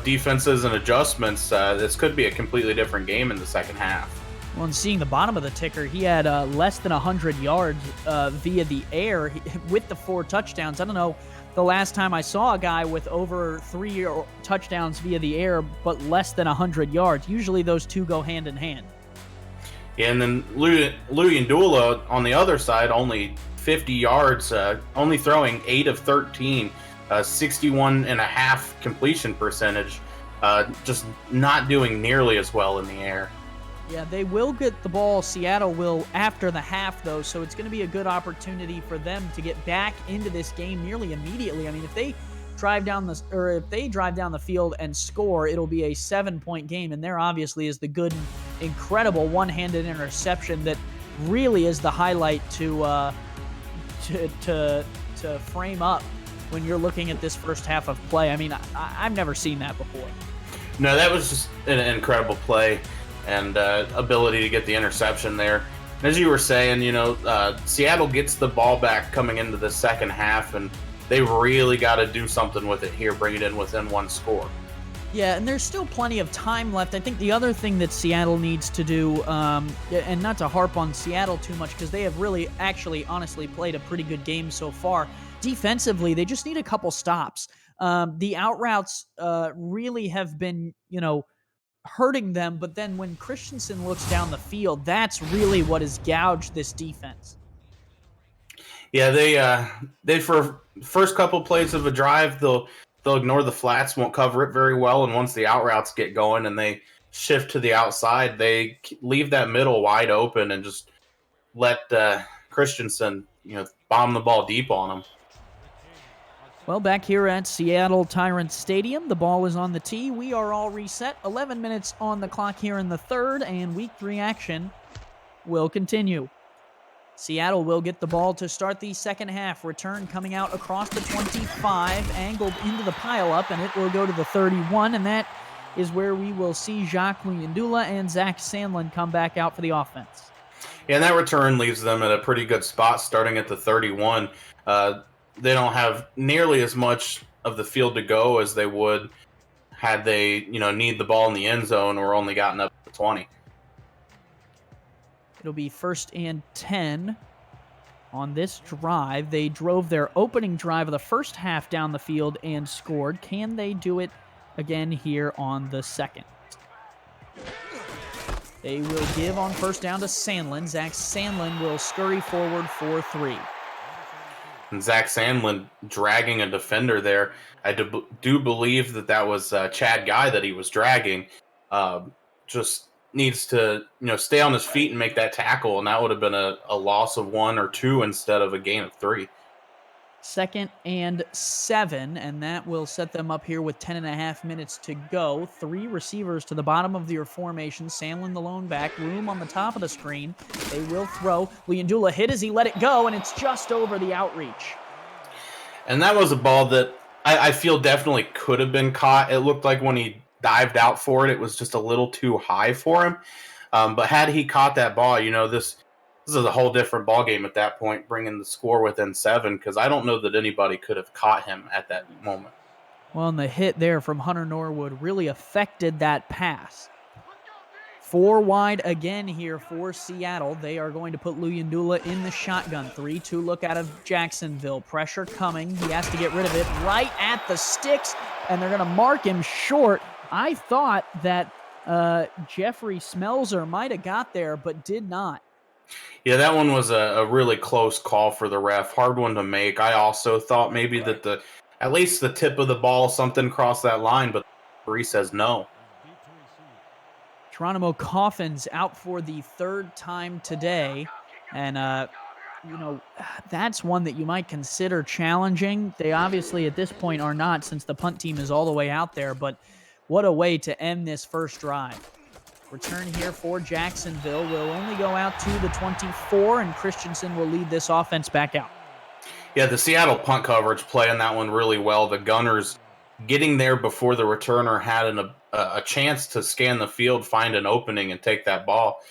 defenses and adjustments, this could be a completely different game in the second half. Well, and seeing the bottom of the ticker, he had less than 100 yards via the air with the 4 touchdowns. I don't know the last time I saw a guy with over 3 touchdowns via the air, but less than 100 yards. Usually those two go hand in hand. Yeah, and then Luyendula on the other side, only 50 yards, only throwing 8 of 13, 61.5 completion percentage, just not doing nearly as well in the air. Yeah, they will get the ball. Seattle will after the half, though, so it's going to be a good opportunity for them to get back into this game nearly immediately. I mean, if they drive down the field and score, it'll be a 7-point game, and there obviously is the good, incredible one-handed interception that really is the highlight to frame up when you're looking at this first half of play. I mean, I've never seen that before. No, that was just an incredible play and ability to get the interception there. And as you were saying, Seattle gets the ball back coming into the second half, and they really got to do something with it here, bring it in within 1 score. Yeah, and there's still plenty of time left. I think the other thing that Seattle needs to do, and not to harp on Seattle too much because they have really, actually, honestly played a pretty good game so far. Defensively, they just need a couple stops. The out routes really have been, hurting them, but then when Christensen looks down the field, that's really what has gouged this defense. Yeah, they for first couple plays of a drive, they'll ignore the flats, won't cover it very well, and once the out routes get going and they shift to the outside, they leave that middle wide open and just let Christensen, bomb the ball deep on them. Well, back here at Seattle Tyrant Stadium, the ball is on the tee. We are all reset. 11 minutes on the clock here in the third, and Week 3 action will continue. Seattle will get the ball to start the second half. Return coming out across the 25, angled into the pileup, and it will go to the 31, and that is where we will see Jacques Luyendula and Zach Sandlin come back out for the offense. Yeah, and that return leaves them at a pretty good spot starting at the 31. They don't have nearly as much of the field to go as they would had they, need the ball in the end zone or only gotten up to 20. It'll be 1st and 10 on this drive. They drove their opening drive of the first half down the field and scored. Can they do it again here on the second? They will give on first down to Sandlin. Zach Sandlin will scurry forward for 3. And Zach Sandlin dragging a defender there. I do believe that was Chad Guy that he was dragging. Just needs to stay on his feet and make that tackle, and that would have been a loss of 1 or 2 instead of a gain of 3. 2nd and 7, and that will set them up here with 10.5 minutes to go. 3 receivers to the bottom of your formation. Sandlin the lone back, room on the top of the screen. They will throw. Luyendula hit as he let it go, and it's just over the outreach. And that was a ball that I feel definitely could have been caught. It looked like when he dived out for it, it was just a little too high for him. But had he caught that ball, this is a whole different ball game at that point, bringing the score within 7, because I don't know that anybody could have caught him at that moment. Well, and the hit there from Hunter Norwood really affected that pass. 4 wide again here for Seattle. They are going to put Luyendula in the shotgun. 3-2 look out of Jacksonville. Pressure coming. He has to get rid of it right at the sticks, and they're going to mark him short. I thought that Jeffrey Smelzer might have got there, but did not. Yeah, that one was a really close call for the ref. Hard one to make. I also thought maybe that at least the tip of the ball, something crossed that line, but the referee says no. Geronimo Coffin's out for the 3rd time today, and that's one that you might consider challenging. They obviously at this point are not, since the punt team is all the way out there, but what a way to end this first drive. Return here for Jacksonville will only go out to the 24, and Christensen will lead this offense back out. Yeah, the Seattle punt coverage playing that one really well. The Gunners getting there before the returner had a chance to scan the field, find an opening, and take that ball.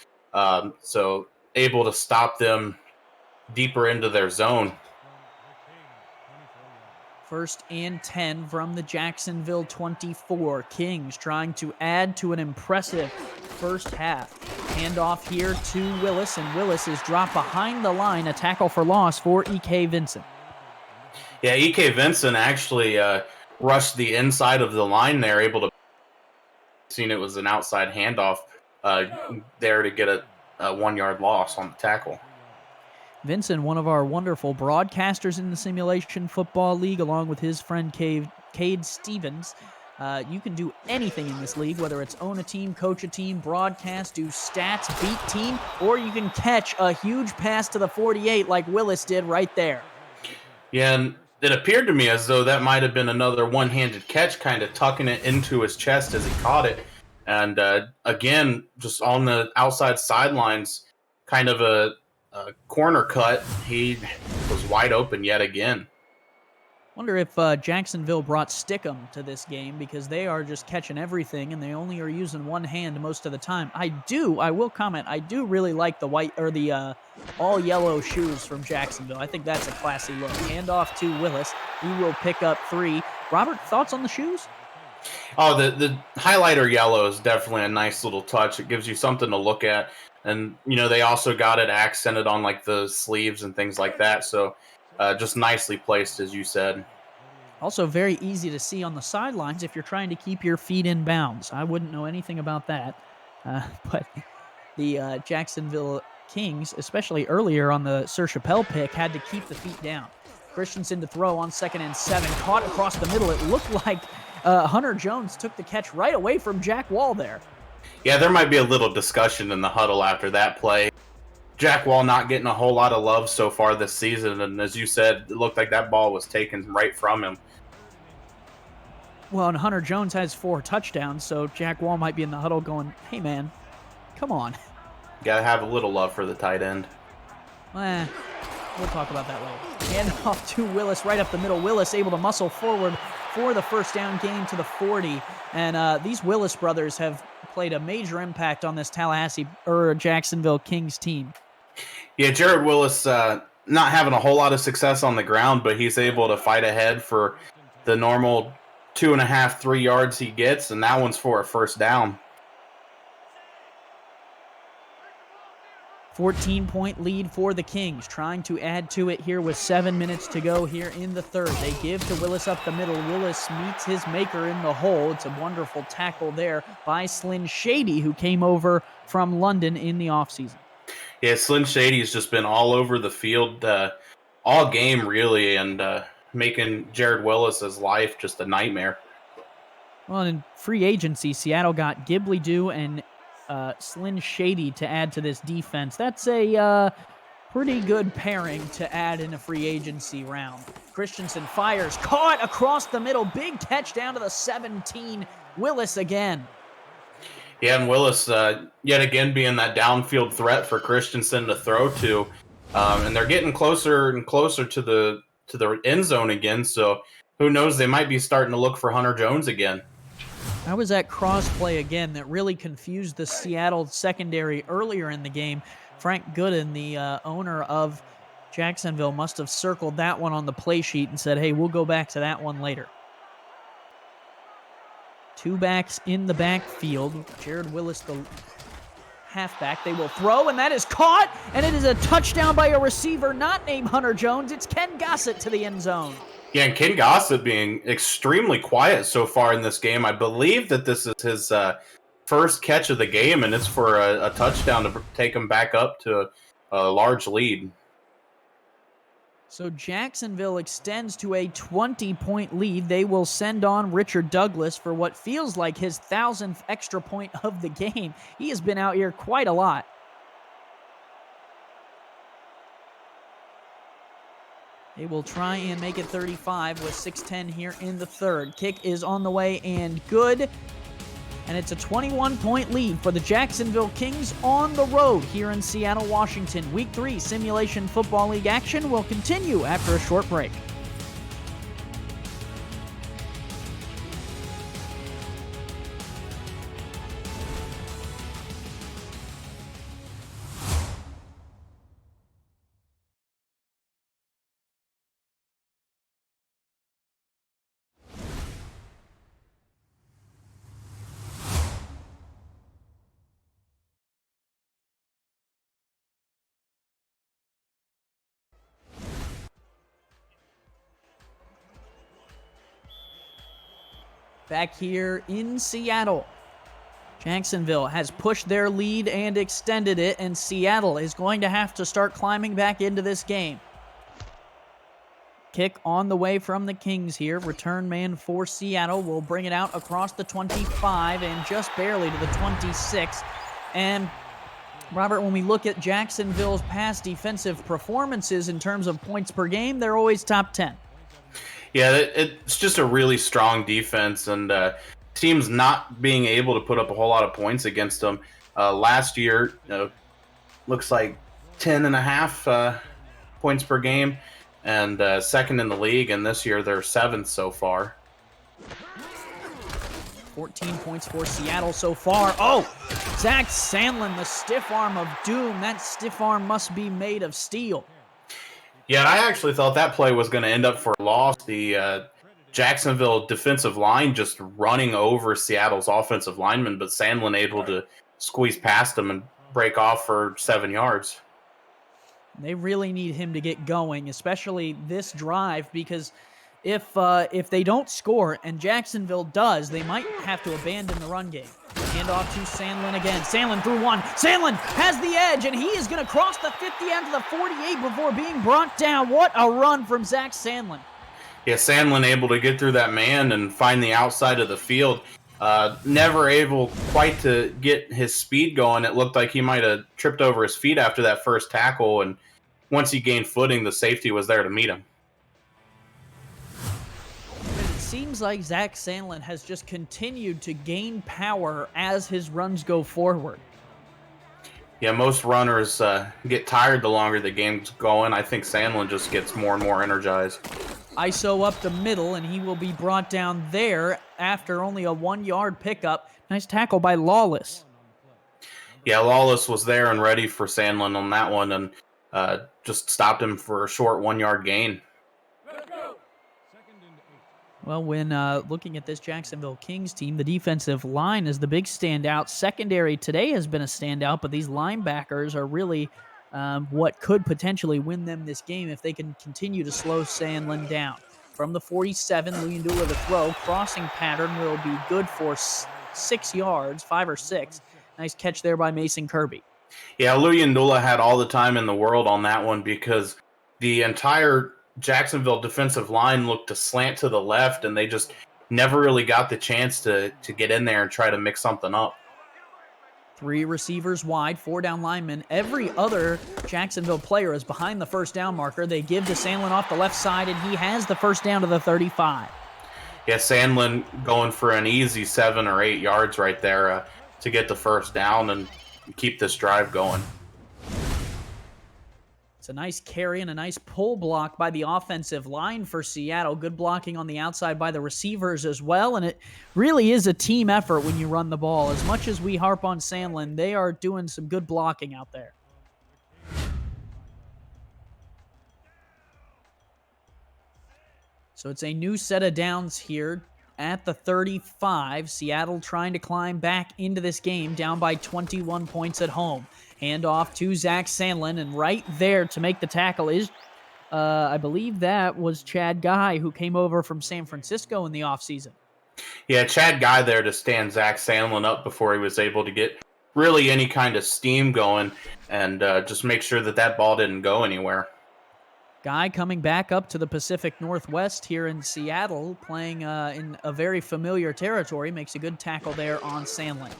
So able to stop them deeper into their zone. First and 10 from the Jacksonville 24. Kings trying to add to an impressive first half. Handoff here to Willis, and Willis is dropped behind the line. A tackle for loss for E.K. Vincent. Yeah, E.K. Vincent actually rushed the inside of the line there, able to seen it was an outside handoff there to get a 1 yard loss on the tackle. Vincent, one of our wonderful broadcasters in the Simulation Football League, along with his friend Cade Stevens. You can do anything in this league, whether it's own a team, coach a team, broadcast, do stats, beat team, or you can catch a huge pass to the 48 like Willis did right there. Yeah, and it appeared to me as though that might have been another one-handed catch, kind of tucking it into his chest as he caught it. And again, just on the outside sidelines, kind of a corner cut. He was wide open yet again. Wonder if Jacksonville brought Stickum to this game, because they are just catching everything and they only are using one hand most of the time. I will comment, I do really like the white or the all yellow shoes from Jacksonville. I think that's a classy look. Handoff to Willis. He will pick up 3. Robert, thoughts on the shoes? Oh, the highlighter yellow is definitely a nice little touch. It gives you something to look at. And, they also got it accented on like the sleeves and things like that. So just nicely placed, as you said. Also very easy to see on the sidelines if you're trying to keep your feet in bounds. I wouldn't know anything about that. But the Jacksonville Kings, especially earlier on the Sir Chappelle pick, had to keep the feet down. Christensen to throw on 2nd and 7. Caught across the middle. It looked like Hunter Jones took the catch right away from Jack Wall there. Yeah, there might be a little discussion in the huddle after that play. Jack Wall not getting a whole lot of love so far this season, and as you said, it looked like that ball was taken right from him. Well, and Hunter Jones has 4 touchdowns, so Jack Wall might be in the huddle going, hey, man, come on. Gotta have a little love for the tight end. We'll talk about that later. Hand off to Willis right up the middle. Willis able to muscle forward for the first down gain to the 40. And these Willis brothers have played a major impact on this Jacksonville Kings team. Yeah, Jared Willis not having a whole lot of success on the ground, but he's able to fight ahead for the normal 2.5, 3 yards he gets, and that one's for a first down. 14-point lead for the Kings, trying to add to it here with 7 minutes to go here in the third. They give to Willis up the middle. Willis meets his maker in the hole. It's a wonderful tackle there by Slyn Shady, who came over from London in the offseason. Yeah, Slyn Shady has just been all over the field all game, really, and making Jared Willis's life just a nightmare. Well, in free agency, Seattle got Ghibli Doo and Slyn Shady to add to this defense. That's a pretty good pairing to add in a free agency round. Christensen fires, caught across the middle. Big catch down to the 17. Willis again. Yeah, and Willis yet again being that downfield threat for Christensen to throw to. And they're getting closer and closer to the end zone again, so who knows, they might be starting to look for Hunter Jones again. That was that cross play again that really confused the Seattle secondary earlier in the game. Frank Gooden, the owner of Jacksonville, must have circled that one on the play sheet and said, hey, we'll go back to that one later. 2 backs in the backfield. Jared Willis, the halfback. They will throw, and that is caught, and it is a touchdown by a receiver not named Hunter Jones. It's Ken Gossett to the end zone. Yeah, and Ken Gossett being extremely quiet so far in this game. I believe that this is his first catch of the game, and it's for a touchdown to take him back up to a large lead. So Jacksonville extends to a 20-point lead. They will send on Richard Douglas for what feels like his 1,000th extra point of the game. He has been out here quite a lot. They will try and make it 35 with 6:10 here in the third. Kick is on the way and good. And it's a 21-point lead for the Jacksonville Kings on the road here in Seattle, Washington. Week 3 Simulation Football League action will continue after a short break. back here in Seattle. Jacksonville has pushed their lead and extended it, and Seattle is going to have to start climbing back into this game. Kick on the way from the Kings here. Return man for Seattle will bring it out across the 25 and just barely to the 26. And Robert, when we look at Jacksonville's past defensive performances in terms of points per game, they're always top 10. Yeah, it's just a really strong defense, and teams not being able to put up a whole lot of points against them. Last year, looks like 10.5 points per game, and second in the league, and this year they're 7th so far. 14 points for Seattle so far. Oh, Zach Sandlin, the stiff arm of doom. That stiff arm must be made of steel. Yeah, I actually thought that play was going to end up for a loss. The Jacksonville defensive line just running over Seattle's offensive lineman, but Sandlin able to squeeze past him and break off for 7 yards. They really need him to get going, especially this drive, because if they don't score and Jacksonville does, they might have to abandon the run game. Hand off to Sandlin again. Sandlin through one. Sandlin has the edge, and he is going to cross the 50 and to the 48 before being brought down. What a run from Zach Sandlin. Yeah, Sandlin able to get through that man and find the outside of the field. Never able quite to get his speed going. It looked like he might have tripped over his feet after that first tackle, and once he gained footing, the safety was there to meet him. It seems like Zach Sandlin has just continued to gain power as his runs go forward. Yeah, most runners get tired the longer the game's going. I think Sandlin just gets more and more energized. ISO up the middle, and he will be brought down there after only a 1-yard pickup. Nice tackle by Lawless. Yeah, Lawless was there and ready for Sandlin on that one, and just stopped him for a short 1-yard gain. Well, when looking at this Jacksonville Kings team, the defensive line is the big standout. Secondary today has been a standout, but these linebackers are really what could potentially win them this game if they can continue to slow Sandlin down. From the 47, Luyendula to throw. Crossing pattern will be good for 6 yards, 5 or 6. Nice catch there by Mason Kirby. Yeah, Luyendula had all the time in the world on that one because the entire Jacksonville defensive line looked to slant to the left, and they just never really got the chance to get in there and try to mix something up. 3 receivers wide, 4 down linemen. Every other Jacksonville player is behind the first down marker. They give to Sandlin off the left side, and he has the first down to the 35. Yeah, Sandlin going for an easy 7 or 8 yards right there to get the first down and keep this drive going. It's a nice carry and a nice pull block by the offensive line for Seattle. Good blocking on the outside by the receivers as well, and it really is a team effort when you run the ball. As much as we harp on Sandlin, they are doing some good blocking out there. So it's a new set of downs here at the 35. Seattle trying to climb back into this game, down by 21 points at home. Hand off to Zach Sandlin, and right there to make the tackle is, I believe that was Chad Guy, who came over from San Francisco in the offseason. Yeah, Chad Guy there to stand Zach Sandlin up before he was able to get really any kind of steam going and just make sure that that ball didn't go anywhere. Guy coming back up to the Pacific Northwest here in Seattle, playing in a very familiar territory, makes a good tackle there on Sandlin.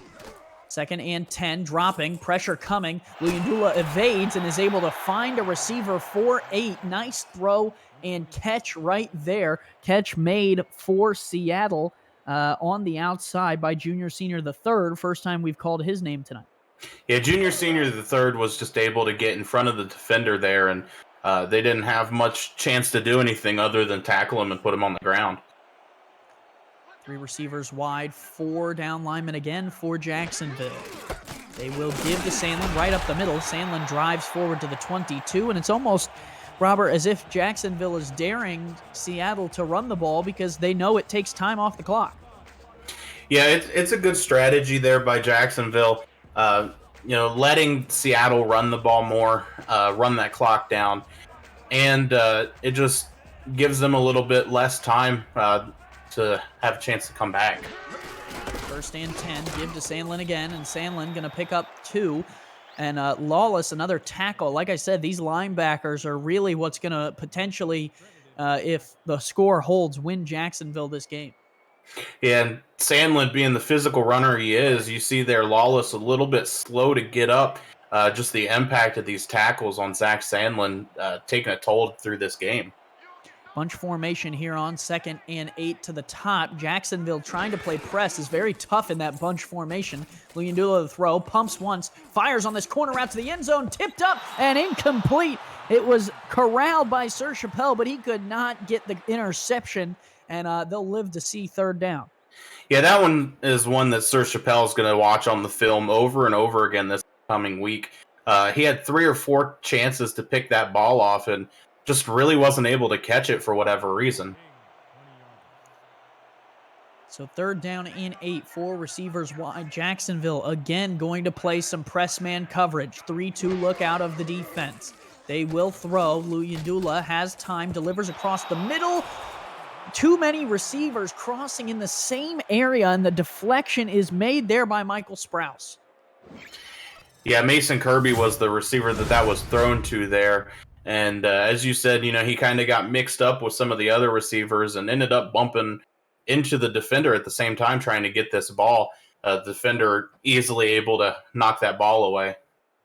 2nd and 10, dropping, pressure coming. Luyendula evades and is able to find a receiver for 8. Nice throw and catch right there. Catch made for Seattle on the outside by Junior Senior the third. First time we've called his name tonight. Yeah, Junior Senior the third was just able to get in front of the defender there, and they didn't have much chance to do anything other than tackle him and put him on the ground. 3 receivers wide, 4 down linemen again for Jacksonville. They will give to Sandlin right up the middle. Sandlin drives forward to the 22, and it's almost, Robert, as if Jacksonville is daring Seattle to run the ball because they know it takes time off the clock. Yeah, it's a good strategy there by Jacksonville. Letting Seattle run the ball more, run that clock down, and it just gives them a little bit less time. to have a chance to come back. First and 10, give to Sandlin again, and Sandlin going to pick up 2. And Lawless, another tackle. Like I said, these linebackers are really what's going to potentially, if the score holds, win Jacksonville this game. Yeah, and Sandlin being the physical runner he is, you see there Lawless a little bit slow to get up. Just the impact of these tackles on Zach Sandlin taking a toll through this game. Bunch formation here on 2nd and 8 to the top. Jacksonville trying to play press is very tough in that bunch formation. Luyendula the throw, pumps once, fires on this corner route to the end zone, tipped up and incomplete. It was corralled by Sir Chappelle, but he could not get the interception, and they'll live to see 3rd down. Yeah, that one is one that Sir Chappelle is going to watch on the film over and over again this coming week. He had 3 or 4 chances to pick that ball off and just really wasn't able to catch it for whatever reason. So 3rd down and 8, 4 receivers wide. Jacksonville again going to play some press man coverage. 3-2 look out of the defense. They will throw. Luyendula has time, delivers across the middle. Too many receivers crossing in the same area, and the deflection is made there by Michael Sprouse. Yeah, Mason Kirby was the receiver that was thrown to there. And as you said, he kind of got mixed up with some of the other receivers and ended up bumping into the defender at the same time trying to get this ball. The defender easily able to knock that ball away.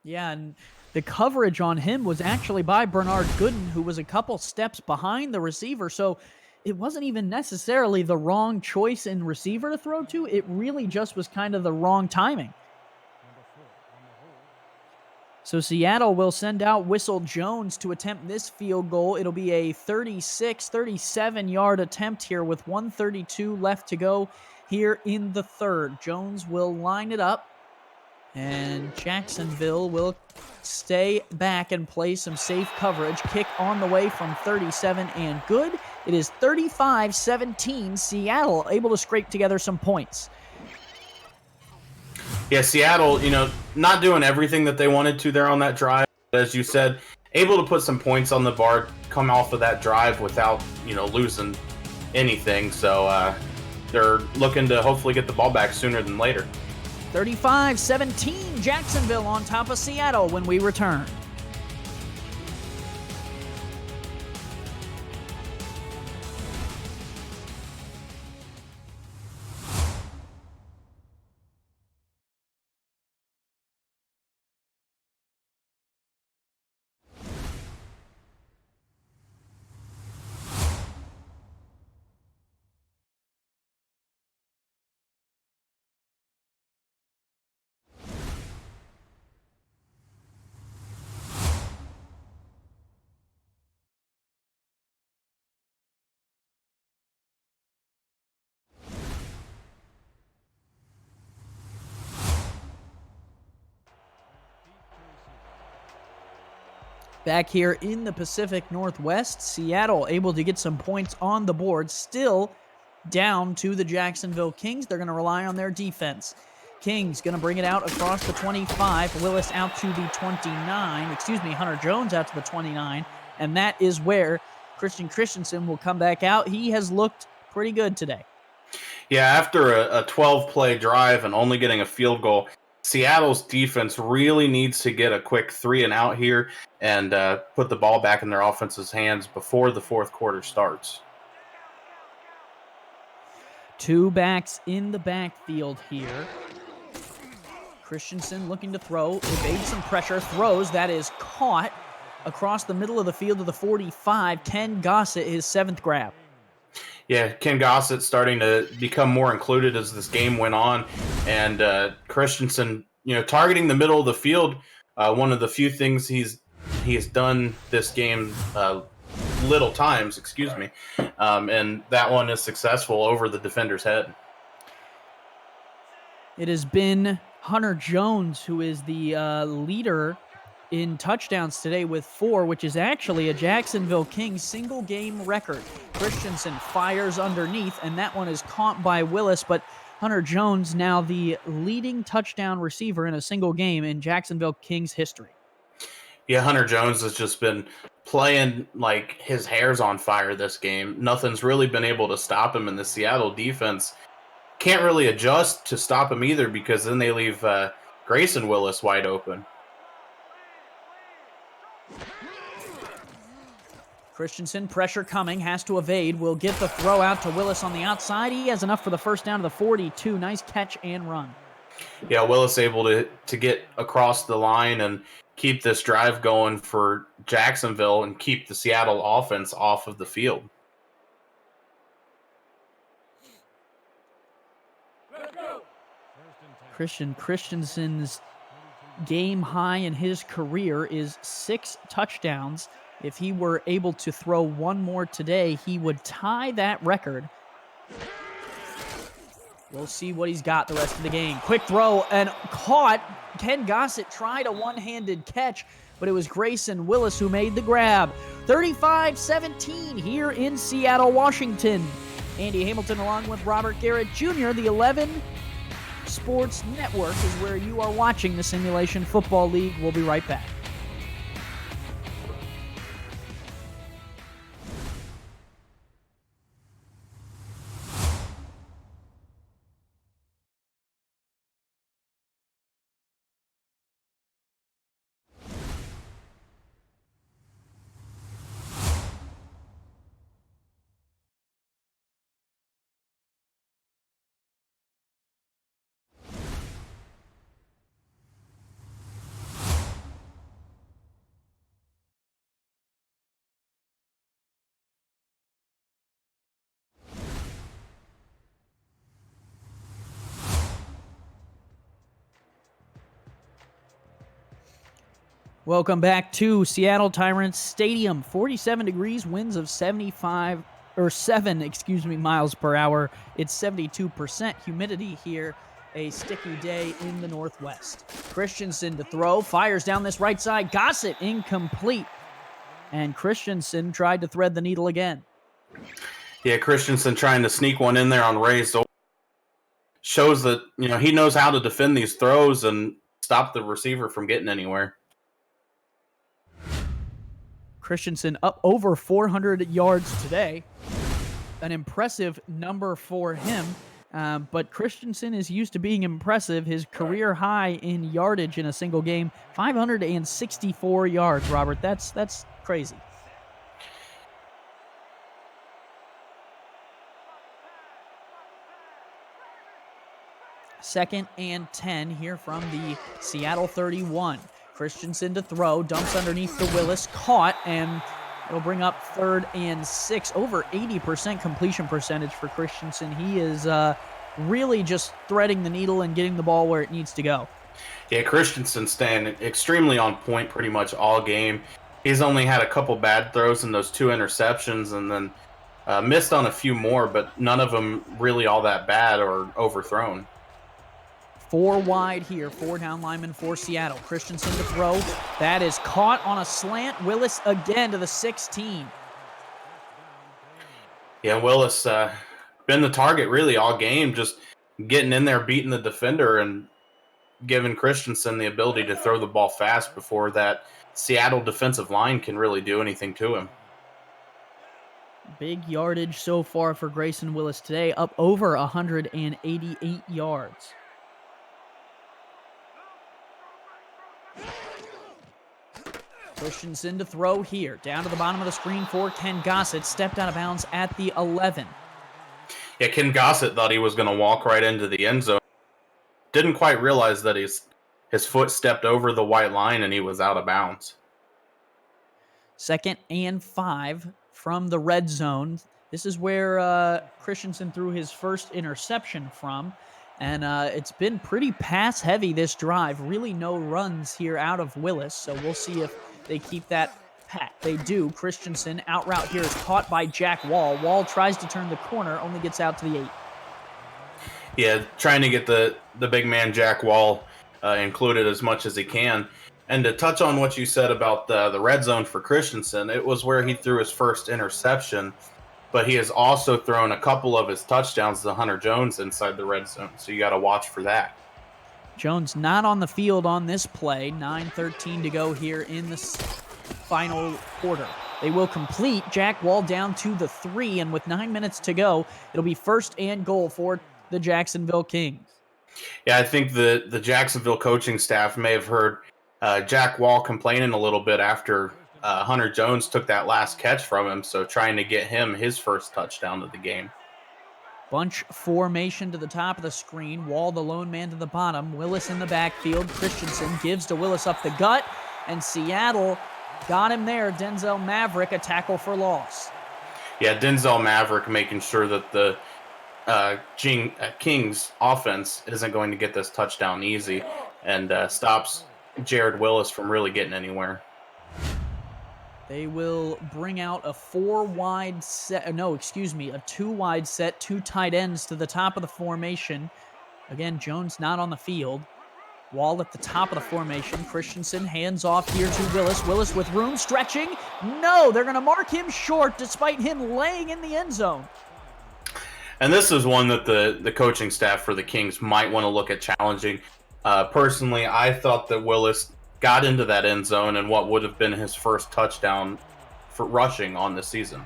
Yeah, and the coverage on him was actually by Bernard Gooden, who was a couple steps behind the receiver. So it wasn't even necessarily the wrong choice in receiver to throw to. It really just was kind of the wrong timing. So Seattle will send out Whistle Jones to attempt this field goal. It'll be a 37-yard attempt here with 1:32 left to go here in the 3rd. Jones will line it up, and Jacksonville will stay back and play some safe coverage. Kick on the way from 37 and good. It is 35-17. Seattle able to scrape together some points. Yeah, Seattle, not doing everything that they wanted to there on that drive. As you said, able to put some points on the board, come off of that drive without, losing anything. So they're looking to hopefully get the ball back sooner than later. 35-17, Jacksonville on top of Seattle when we return. Back here in the Pacific Northwest, Seattle able to get some points on the board, still down to the Jacksonville Kings. They're going to rely on their defense. Kings going to bring it out across the 25. Willis out to the 29. Hunter Jones out to the 29. And that is where Christian Christensen will come back out. He has looked pretty good today. Yeah, after a 12-play drive and only getting a field goal, Seattle's defense really needs to get a quick 3-and-out here and put the ball back in their offense's hands before the 4th quarter starts. 2 backs in the backfield here. Christensen looking to throw, evades some pressure, throws, that is caught across the middle of the field to the 45. Ken Gossett, his 7th grab. Yeah, Ken Gossett starting to become more included as this game went on, and Christensen, targeting the middle of the field. One of the few things he's done this game little times, and that one is successful over the defender's head. It has been Hunter Jones who is the leader in touchdowns today with 4, which is actually a Jacksonville Kings single game record. Christensen fires underneath, and that one is caught by Willis, but Hunter Jones now the leading touchdown receiver in a single game in Jacksonville Kings history. Yeah, Hunter Jones has just been playing like his hair's on fire this game. Nothing's really been able to stop him, and the Seattle defense can't really adjust to stop him either, because then they leave Grayson Willis wide open. Christensen, pressure coming, has to evade, will get the throw out to Willis on the outside. He has enough for the first down to the 42. Nice catch and run. Yeah, Willis able to get across the line and keep this drive going for Jacksonville and keep the Seattle offense off of the field. Christensen's game high in his career is 6 touchdowns. If he were able to throw one more today, he would tie that record. We'll see what he's got the rest of the game. Quick throw and caught. Ken Gossett tried a one-handed catch, but it was Grayson Willis who made the grab. 35-17 here in Seattle, Washington. Andy Hamilton along with Robert Garrett Jr., the 11 Sports Network is where you are watching the Simulation Football League. We'll be right back. Welcome back to Seattle Tyrants Stadium. 47 degrees, winds of 7 miles per hour. It's 72% humidity here. A sticky day in the Northwest. Christensen to throw, fires down this right side. Gossett incomplete. And Christensen tried to thread the needle again. Yeah, Christensen trying to sneak one in there on raised. Shows that, he knows how to defend these throws and stop the receiver from getting anywhere. Christensen up over 400 yards today. An impressive number for him. But Christensen is used to being impressive. His career high in yardage in a single game, 564 yards, Robert. That's crazy. Second and 10 here from the Seattle 31. Christensen to throw, dumps underneath to Willis, caught, and it'll bring up 3rd and 6. Over 80% completion percentage for Christensen. He is really just threading the needle and getting the ball where it needs to go. Yeah, Christensen staying extremely on point pretty much all game. He's only had a couple bad throws in those 2 interceptions, and then missed on a few more, but none of them really all that bad or overthrown. 4 wide here, 4 down linemen for Seattle. Christensen to throw. That is caught on a slant. Willis again to the 16. Yeah, Willis been the target really all game, just getting in there, beating the defender, and giving Christensen the ability to throw the ball fast before that Seattle defensive line can really do anything to him. Big yardage so far for Grayson Willis today, up over 188 yards. Christensen to throw here. Down to the bottom of the screen for Ken Gossett. Stepped out of bounds at the 11. Yeah, Ken Gossett thought he was going to walk right into the end zone. Didn't quite realize that his foot stepped over the white line and he was out of bounds. 2nd and 5 from the red zone. This is where Christensen threw his first interception from. And it's been pretty pass-heavy this drive. Really no runs here out of Willis. So we'll see if they keep that packed. They do. Christensen out route here is caught by Jack Wall. Wall tries to turn the corner, only gets out to the 8. Yeah, trying to get the big man Jack Wall included as much as he can. And to touch on what you said about the red zone for Christensen, it was where he threw his first interception. But he has also thrown a couple of his touchdowns to Hunter Jones inside the red zone. So you got to watch for that. Jones not on the field on this play. 9:13 to go here in the final quarter. They will complete. Jack Wall down to the 3, and with 9 minutes to go, it'll be 1st and goal for the Jacksonville Kings. Yeah, I think the Jacksonville coaching staff may have heard Jack Wall complaining a little bit after Hunter Jones took that last catch from him, so trying to get him his first touchdown of the game. Bunch formation to the top of the screen. Wall, the lone man, to the bottom. Willis in the backfield. Christensen gives to Willis up the gut, and Seattle got him there. Denzel Maverick, a tackle for loss. Yeah, Denzel Maverick making sure that the Kings offense isn't going to get this touchdown easy, and stops Jared Willis from really getting anywhere. They will bring out a 4-wide set. No, excuse me, a 2-wide set, 2 tight ends to the top of the formation. Again, Jones not on the field. Wall at the top of the formation. Christensen hands off here to Willis. Willis with room, stretching. No, they're going to mark him short despite him laying in the end zone. And this is one that the coaching staff for the Kings might want to look at challenging. Personally, I thought that Willis got into that end zone and what would have been his first touchdown for rushing on the season.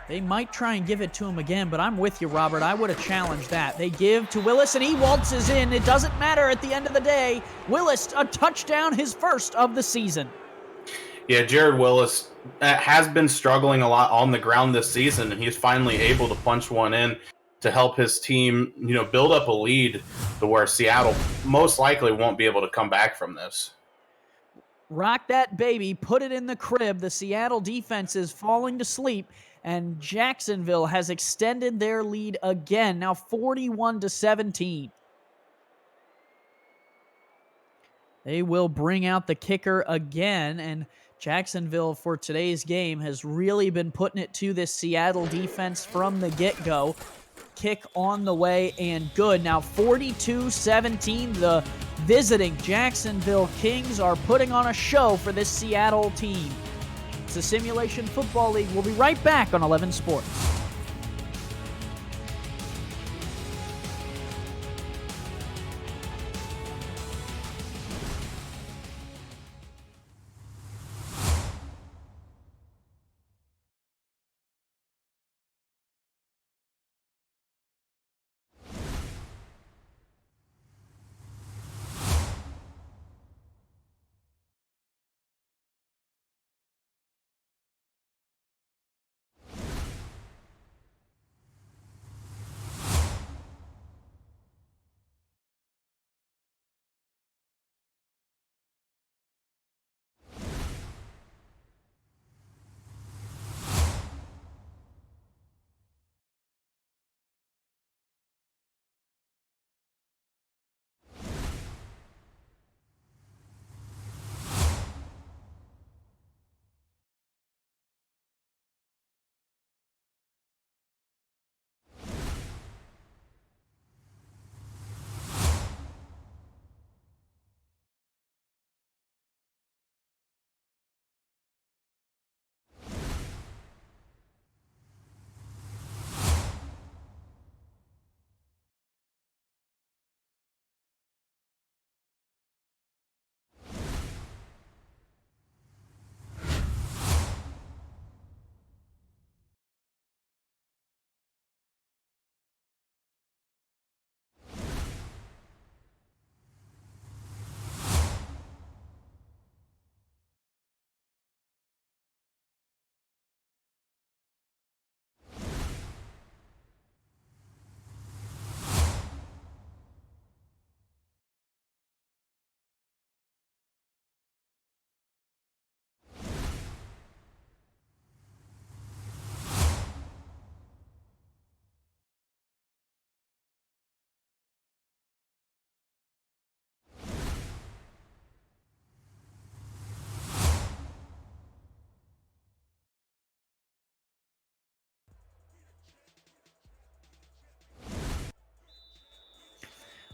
They might try and give it to him again, but I'm with you, Robert. I would have challenged that. They give to Willis, and he waltzes in. It doesn't matter at the end of the day. Willis, a touchdown, his first of the season. Yeah, Jared Willis has been struggling a lot on the ground this season, and he's finally able to punch one in to help his team, build up a lead to where Seattle most likely won't be able to come back from this. Rock that baby, put it in the crib. The Seattle defense is falling to sleep, and Jacksonville has extended their lead again, now 41-17. They will bring out the kicker again, and Jacksonville for today's game has really been putting it to this Seattle defense from the get-go. Kick on the way and good. Now 42-17, the visiting Jacksonville Kings are putting on a show for this Seattle team. It's the Simulation Football League. We'll be right back on 11 Sports.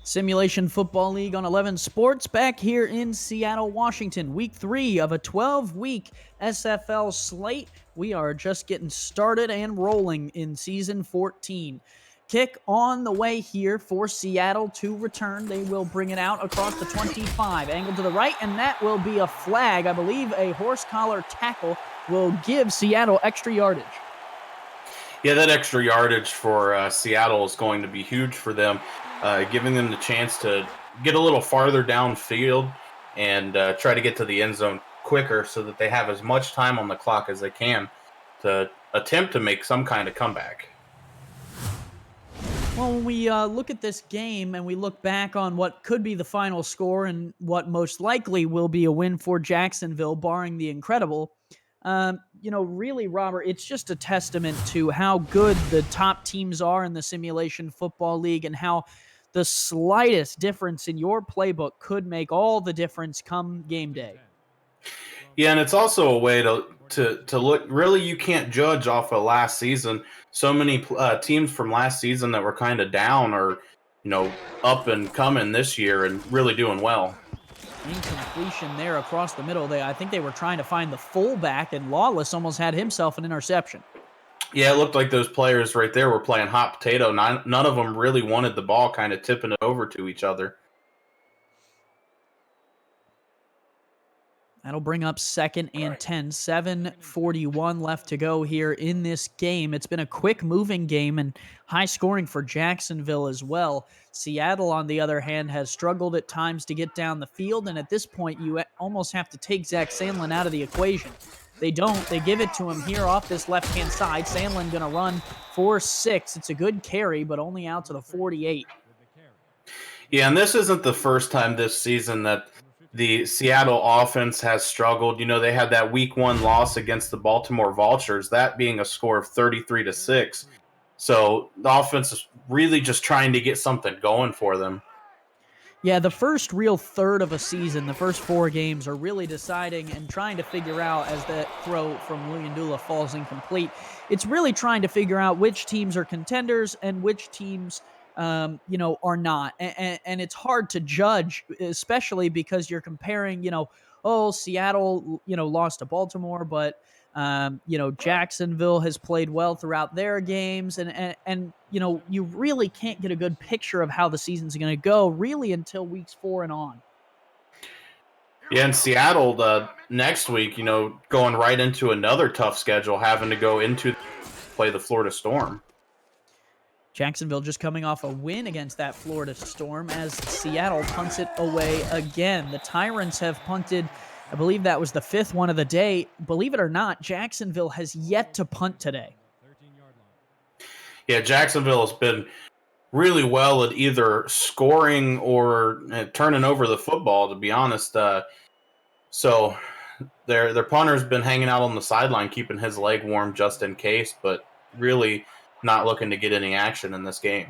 Simulation Football League on 11 Sports back here in Seattle, Washington. Week 3 of a 12-week SFL slate. We are just getting started and rolling in Season 14. Kick on the way here for Seattle to return. They will bring it out across the 25. Angle to the right, and that will be a flag. I believe a horse collar tackle will give Seattle extra yardage. Yeah, that extra yardage for Seattle is going to be huge for them, giving them the chance to get a little farther downfield and try to get to the end zone quicker so that they have as much time on the clock as they can to attempt to make some kind of comeback. Well, when we look at this game and we look back on what could be the final score and what most likely will be a win for Jacksonville, barring the incredible, really, Robert, it's just a testament to how good the top teams are in the Simulation Football League and how the slightest difference in your playbook could make all the difference come game day. Yeah, and it's also a way to look. Really, you can't judge off of last season. So many teams from last season that were kind of down are, up and coming this year and really doing well. Incompletion there across the middle. I think they were trying to find the fullback, and Lawless almost had himself an interception. Yeah, it looked like those players right there were playing hot potato. None of them really wanted the ball, kind of tipping it over to each other. That'll bring up 2nd and 10. 7:41 left to go here in this game. It's been a quick moving game and high scoring for Jacksonville as well. Seattle, on the other hand, has struggled at times to get down the field, and at this point, you almost have to take Zach Sandlin out of the equation. They don't. They give it to him here off this left-hand side. Sandlin going to run for 6. It's a good carry, but only out to the 48. Yeah, and this isn't the first time this season that the Seattle offense has struggled. They had that week 1 loss against the Baltimore Vultures, that being a score of 33-6. So the offense is really just trying to get something going for them. Yeah, the first real third of a season, the first 4 games, are really deciding and trying to figure out, as that throw from William Dula falls incomplete, it's really trying to figure out which teams are contenders and which teams, are not. And it's hard to judge, especially because you're comparing, Seattle, lost to Baltimore, but Jacksonville has played well throughout their games, and you really can't get a good picture of how the season's going to go really until weeks 4 and on. Yeah, in Seattle, next week, going right into another tough schedule, having to go into play the Florida Storm. Jacksonville just coming off a win against that Florida Storm as Seattle punts it away again. The Tyrants have punted, I believe that was the 5th one of the day. Believe it or not, Jacksonville has yet to punt today. Yeah, Jacksonville has been really well at either scoring or turning over the football, to be honest. So their punter's been hanging out on the sideline, keeping his leg warm just in case, but really not looking to get any action in this game.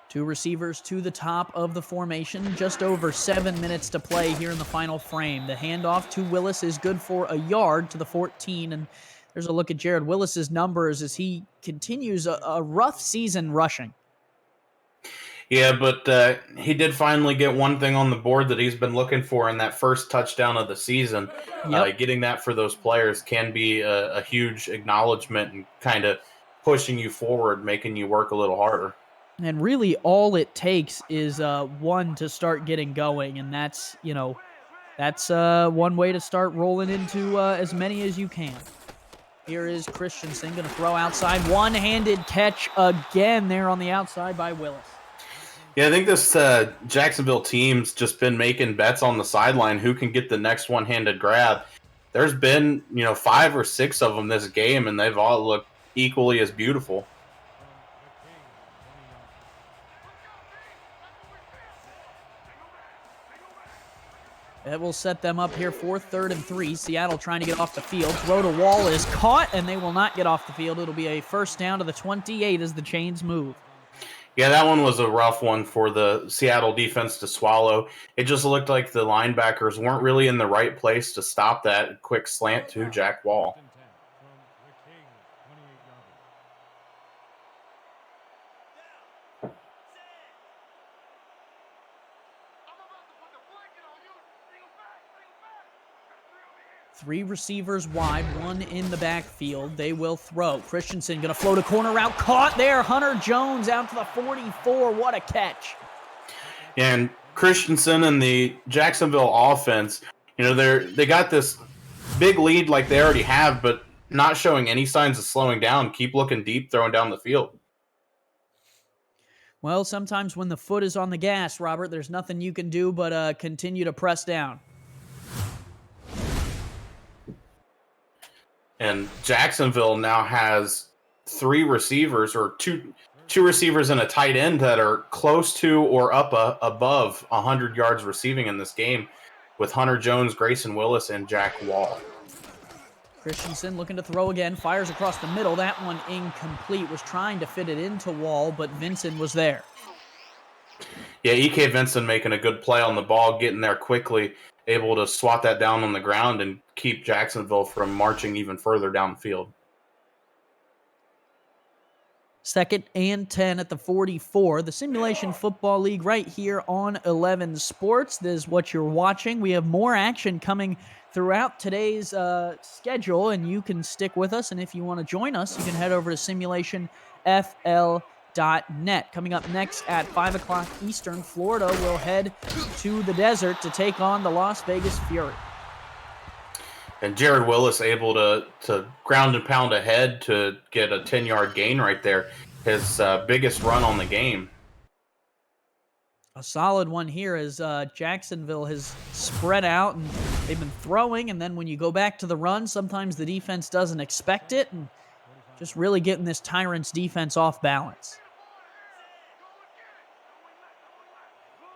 2 receivers to the top of the formation. Just over 7 minutes to play here in the final frame. The handoff to Willis is good for a yard to the 14. And there's a look at Jared Willis's numbers as he continues a rough season rushing. Yeah, but he did finally get one thing on the board that he's been looking for in that first touchdown of the season. Yep. Getting that for those players can be a huge acknowledgement and kind of pushing you forward, making you work a little harder. And really all it takes is one to start getting going. And that's one way to start rolling into as many as you can. Here is Christensen going to throw outside. One-handed catch again there on the outside by Willis. Yeah, I think this Jacksonville team's just been making bets on the sideline who can get the next one-handed grab. There's been, 5 or 6 of them this game, and they've all looked equally as beautiful. That will set them up here for 3rd and 3. Seattle trying to get off the field. Throw to Wall is caught, and they will not get off the field. It'll be a first down to the 28 as the chains move. Yeah, that one was a rough one for the Seattle defense to swallow. It just looked like the linebackers weren't really in the right place to stop that quick slant to Jack Wall. Three receivers wide, one in the backfield. They will throw. Christensen going to float a corner route. Caught there. Hunter Jones out to the 44. What a catch. And Christensen and the Jacksonville offense, they got this big lead like they already have, but not showing any signs of slowing down. Keep looking deep, throwing down the field. Well, sometimes when the foot is on the gas, Robert, there's nothing you can do but continue to press down. And Jacksonville now has three receivers, or two receivers and a tight end that are close to or above 100 yards receiving in this game, with Hunter Jones, Grayson Willis, and Jack Wall. Christensen looking to throw again, fires across the middle. That one incomplete. Was trying to fit it into Wall, but Vincent was there. Yeah, E.K. Vincent making a good play on the ball, getting there quickly, able to swat that down on the ground and keep Jacksonville from marching even further downfield. 2nd and 10 at the 44. The Simulation Football League right here on 11 Sports. This is what you're watching. We have more action coming throughout today's schedule, and you can stick with us. And if you want to join us, you can head over to simulationfl.net. Coming up next at 5 o'clock Eastern, Florida will head to the desert to take on the Las Vegas Fury. And Jared Willis able to ground and pound ahead to get a 10-yard gain right there. His biggest run on the game. A solid one here as Jacksonville has spread out and they've been throwing. And then when you go back to the run, sometimes the defense doesn't expect it. And just really getting this Tyrants defense off balance.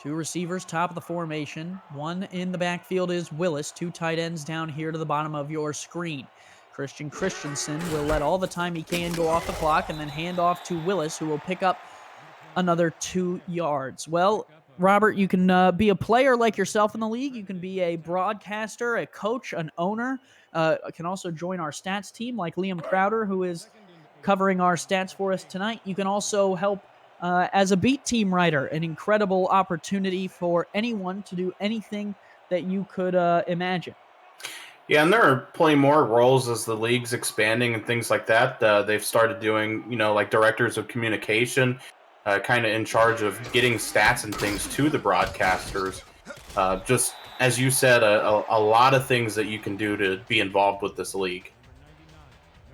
Two receivers, top of the formation. One in the backfield is Willis. Two tight ends down here to the bottom of your screen. Christensen will let all the time he can go off the clock and then hand off to Willis, who will pick up another 2 yards. Well, Robert, you can be a player like yourself in the league. You can be a broadcaster, a coach, an owner. Can also join our stats team like Liam Crowder, who is covering our stats for us tonight. You can also help as a beat team writer, an incredible opportunity for anyone to do anything that you could imagine. Yeah, and there are plenty more roles as the league's expanding and things like that. They've started doing, like directors of communication, kind of in charge of getting stats and things to the broadcasters. Just as you said, a lot of things that you can do to be involved with this league.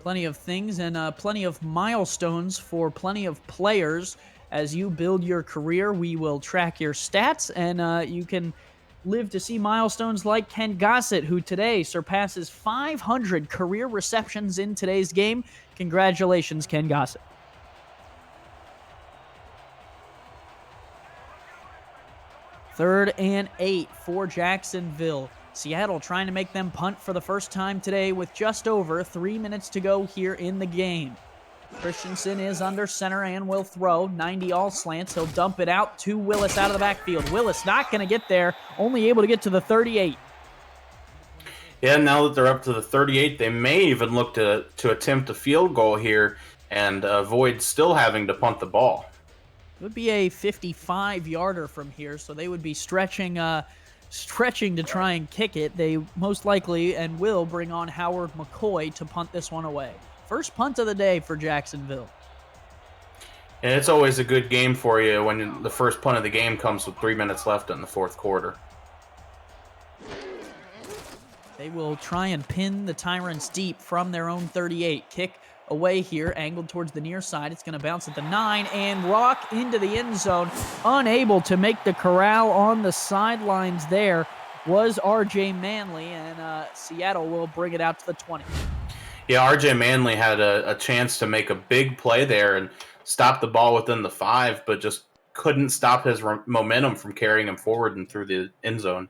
Plenty of things and plenty of milestones for plenty of players. As you build your career, we will track your stats, and you can live to see milestones like Ken Gossett, who today surpasses 500 career receptions in today's game. Congratulations, Ken Gossett. Third and 8 for Jacksonville. Seattle trying to make them punt for the first time today with just over 3 minutes to go here in the game. Christensen is under center and will throw. 90 all slants. He'll dump it out to Willis out of the backfield. Willis not going to get there, only able to get to the 38. Yeah, now that they're up to the 38, they may even look to attempt a field goal here and avoid still having to punt the ball. It would be a 55-yarder from here, so they would be stretching to try and kick it. They most likely and will bring on Howard McCoy to punt this one away. First punt of the day for Jacksonville. And it's always a good game for you when the first punt of the game comes with 3 minutes left in the fourth quarter. They will try and pin the Tyrants deep from their own 38. Kick away here, angled towards the near side. It's going to bounce at the 9 and rock into the end zone. Unable to make the corral on the sidelines there was R.J. Manley, and Seattle will bring it out to the 20. Yeah, R.J. Manley had a chance to make a big play there and stop the ball within the 5, but just couldn't stop his momentum from carrying him forward and through the end zone.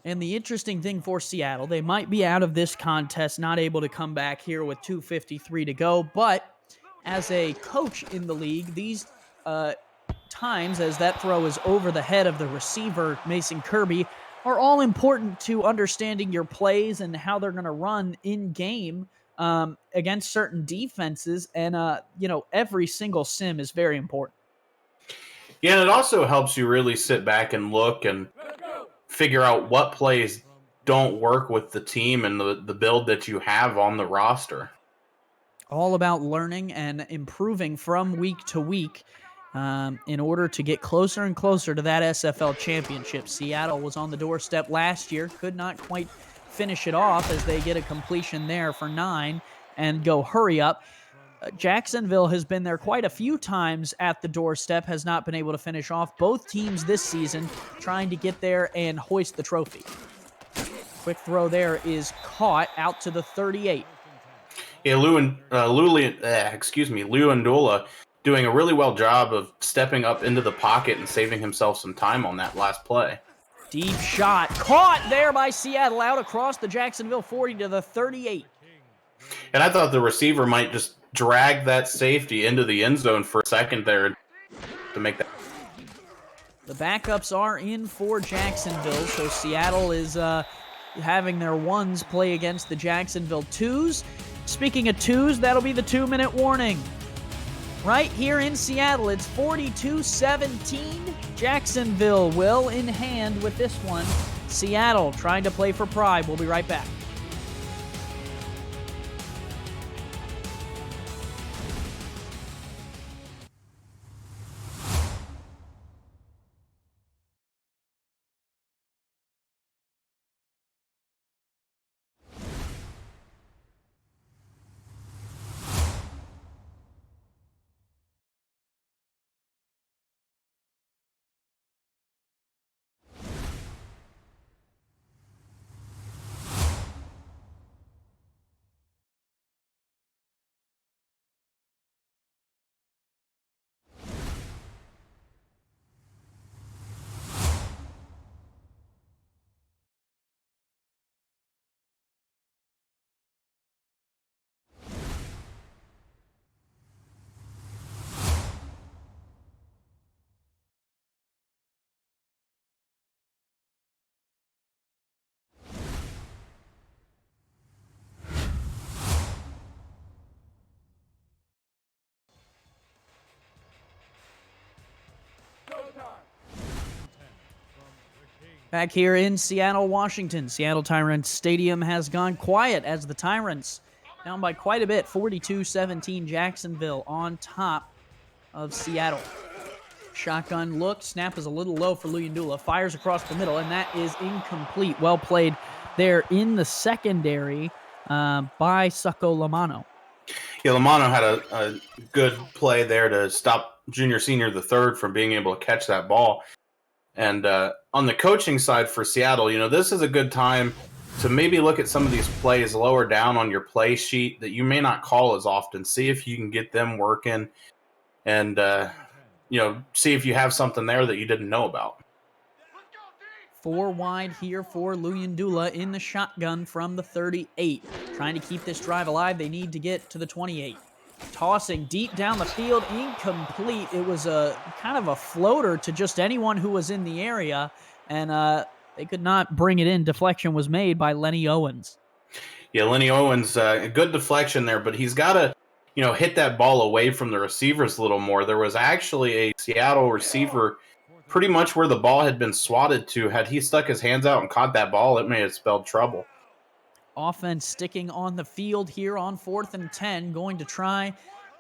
And the interesting thing for Seattle, they might be out of this contest, not able to come back here with 2:53 to go, but as a coach in the league, these times as that throw is over the head of the receiver, Mason Kirby, are all important to understanding your plays and how they're going to run in game against certain defenses. And, every single sim is very important. Yeah, and it also helps you really sit back and look and figure out what plays don't work with the team and the build that you have on the roster. All about learning and improving from week to week in order to get closer and closer to that SFL championship. Seattle was on the doorstep last year, could not quite finish it off as they get a completion there for 9 and go hurry up. Jacksonville has been there quite a few times at the doorstep, has not been able to finish off. Both teams this season trying to get there and hoist the trophy. Quick throw there is caught out to the 38. Yeah, Lewandula doing a really well job of stepping up into the pocket and saving himself some time on that last play. Deep shot caught there by Seattle out across the Jacksonville 40 to the 38. And I thought the receiver might just drag that safety into the end zone for a second there to make that. The backups are in for Jacksonville, so Seattle is having their ones play against the Jacksonville twos. Speaking of twos, that'll be the 2-minute warning. Right here in Seattle, it's 42-17. Jacksonville will in hand with this one. Seattle trying to play for pride. We'll be right back. Back here in Seattle, Washington, Seattle Tyrants Stadium has gone quiet as the Tyrants down by quite a bit, 42-17 Jacksonville on top of Seattle. Shotgun look, snap is a little low for Luyendula, fires across the middle, and that is incomplete. Well played there in the secondary by Succo Lamano. Yeah, Lamano had a good play there to stop junior senior the third from being able to catch that ball. And on the coaching side for Seattle, this is a good time to maybe look at some of these plays lower down on your play sheet that you may not call as often. See if you can get them working and, see if you have something there that you didn't know about. 4 wide here for Luyendula in the shotgun from the 38. Trying to keep this drive alive, they need to get to the 28. Tossing deep down the field, incomplete. It was a kind of a floater to just anyone who was in the area, and they could not bring it in. Deflection was made by Lenny Owens. Yeah, Lenny Owens, a good deflection there, but he's got to, hit that ball away from the receivers a little more. There was actually a Seattle receiver pretty much where the ball had been swatted to. Had he stuck his hands out and caught that ball, it may have spelled trouble. Offense sticking on the field here on 4th and 10, going to try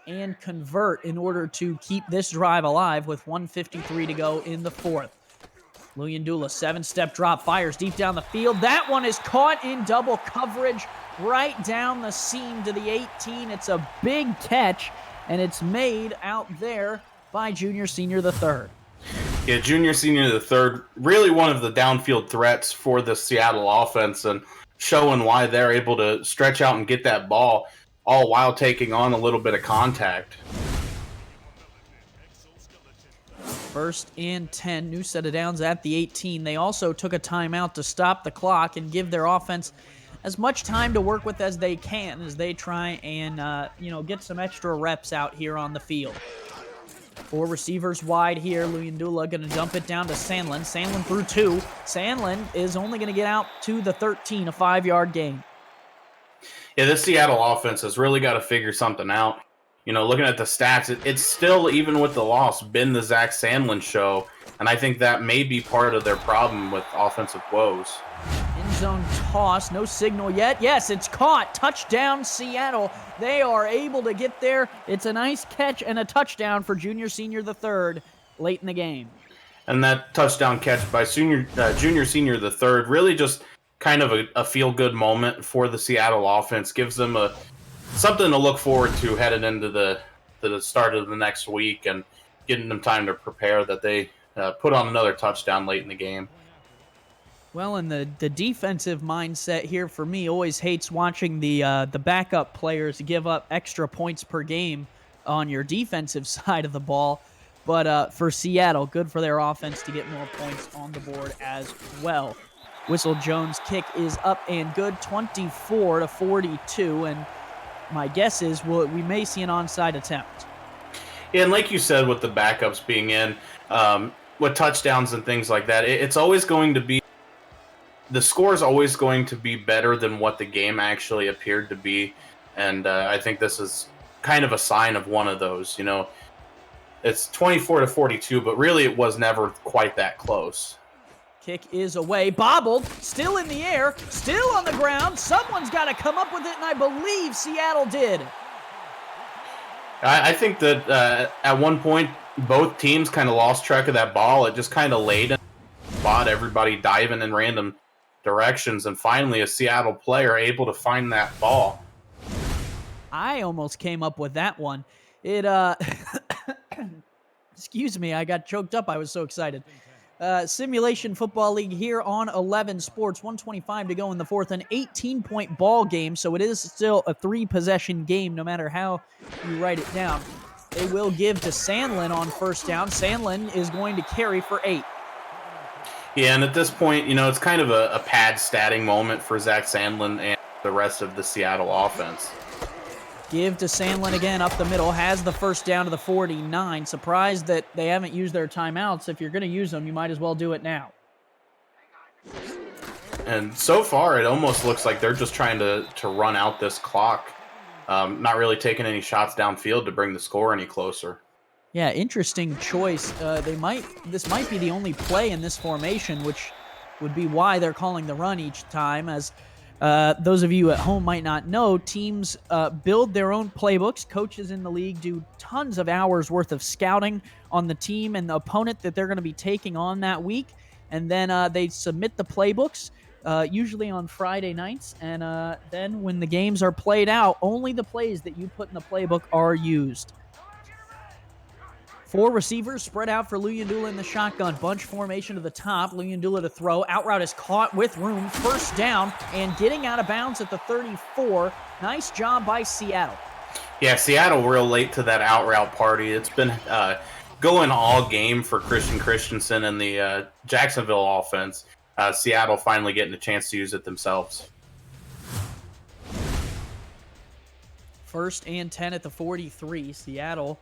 and convert in order to keep this drive alive with 1:53 to go in the 4th. Luyendula, 7-step drop, fires deep down the field. That one is caught in double coverage right down the seam to the 18. It's a big catch, and it's made out there by junior senior the third. Yeah, junior senior the third, really one of the downfield threats for the Seattle offense, and showing why they're able to stretch out and get that ball, all while taking on a little bit of contact. 1st and 10, new set of downs at the 18. They also took a timeout to stop the clock and give their offense as much time to work with as they can as they try and, get some extra reps out here on the field. 4 receivers wide here. Luyendula going to dump it down to Sandlin. Sandlin through 2. Sandlin is only going to get out to the 13, a 5-yard gain. Yeah, this Seattle offense has really got to figure something out. Looking at the stats, it's still, even with the loss, been the Zach Sandlin show, and I think that may be part of their problem with offensive woes. In zone toss. No signal yet. Yes, it's caught. Touchdown, Seattle. They are able to get there. It's a nice catch and a touchdown for junior senior the third late in the game. And that touchdown catch by junior senior the third really just kind of a feel-good moment for the Seattle offense. Gives them something to look forward to headed into the start of the next week and getting them time to prepare that they put on another touchdown late in the game. Well, and the defensive mindset here for me always hates watching the backup players give up extra points per game on your defensive side of the ball. But for Seattle, good for their offense to get more points on the board as well. Whistle Jones' kick is up and good, 24-42, and my guess is we may see an onside attempt. Yeah, and like you said, with the backups being in, with touchdowns and things like that, it's always going to be the score is always going to be better than what the game actually appeared to be, and I think this is kind of a sign of one of those. You know, it's 24-42, but really it was never quite that close. Kick is away, bobbled, still in the air, still on the ground. Someone's got to come up with it, and I believe Seattle did. I think that at one point, both teams kind of lost track of that ball. It just kind of laid in the spot, everybody diving in random directions, and finally a Seattle player able to find that ball. I almost came up with that one. It, excuse me, I got choked up. I was so excited. Simulation Football League here on 11 Sports. 1:25 to go in the fourth. An 18-point ball game, so it is still a 3-possession game no matter how you write it down. They will give to Sandlin on first down. Sandlin is going to carry for 8. Yeah, and at this point, you know, it's kind of a pad statting moment for Zach Sandlin and the rest of the Seattle offense. Give to Sandlin again up the middle. Has the first down to the 49. Surprised that they haven't used their timeouts. If you're going to use them, you might as well do it now. And so far, it almost looks like they're just trying to run out this clock. Not really taking any shots downfield to bring the score any closer. Yeah, interesting choice. This might be the only play in this formation, which would be why they're calling the run each time. As those of you at home might not know, teams build their own playbooks. Coaches in the league do tons of hours worth of scouting on the team and the opponent that they're going to be taking on that week. And then they submit the playbooks, usually on Friday nights. And then when the games are played out, only the plays that you put in the playbook are used. 4 receivers spread out for Luyendula in the shotgun. Bunch formation to the top. Luyendula to throw. Out route is caught with room. First down and getting out of bounds at the 34. Nice job by Seattle. Yeah, Seattle real late to that out route party. It's been going all game for Christian Christensen and the Jacksonville offense. Seattle finally getting a chance to use it themselves. First and 10 at the 43. Seattle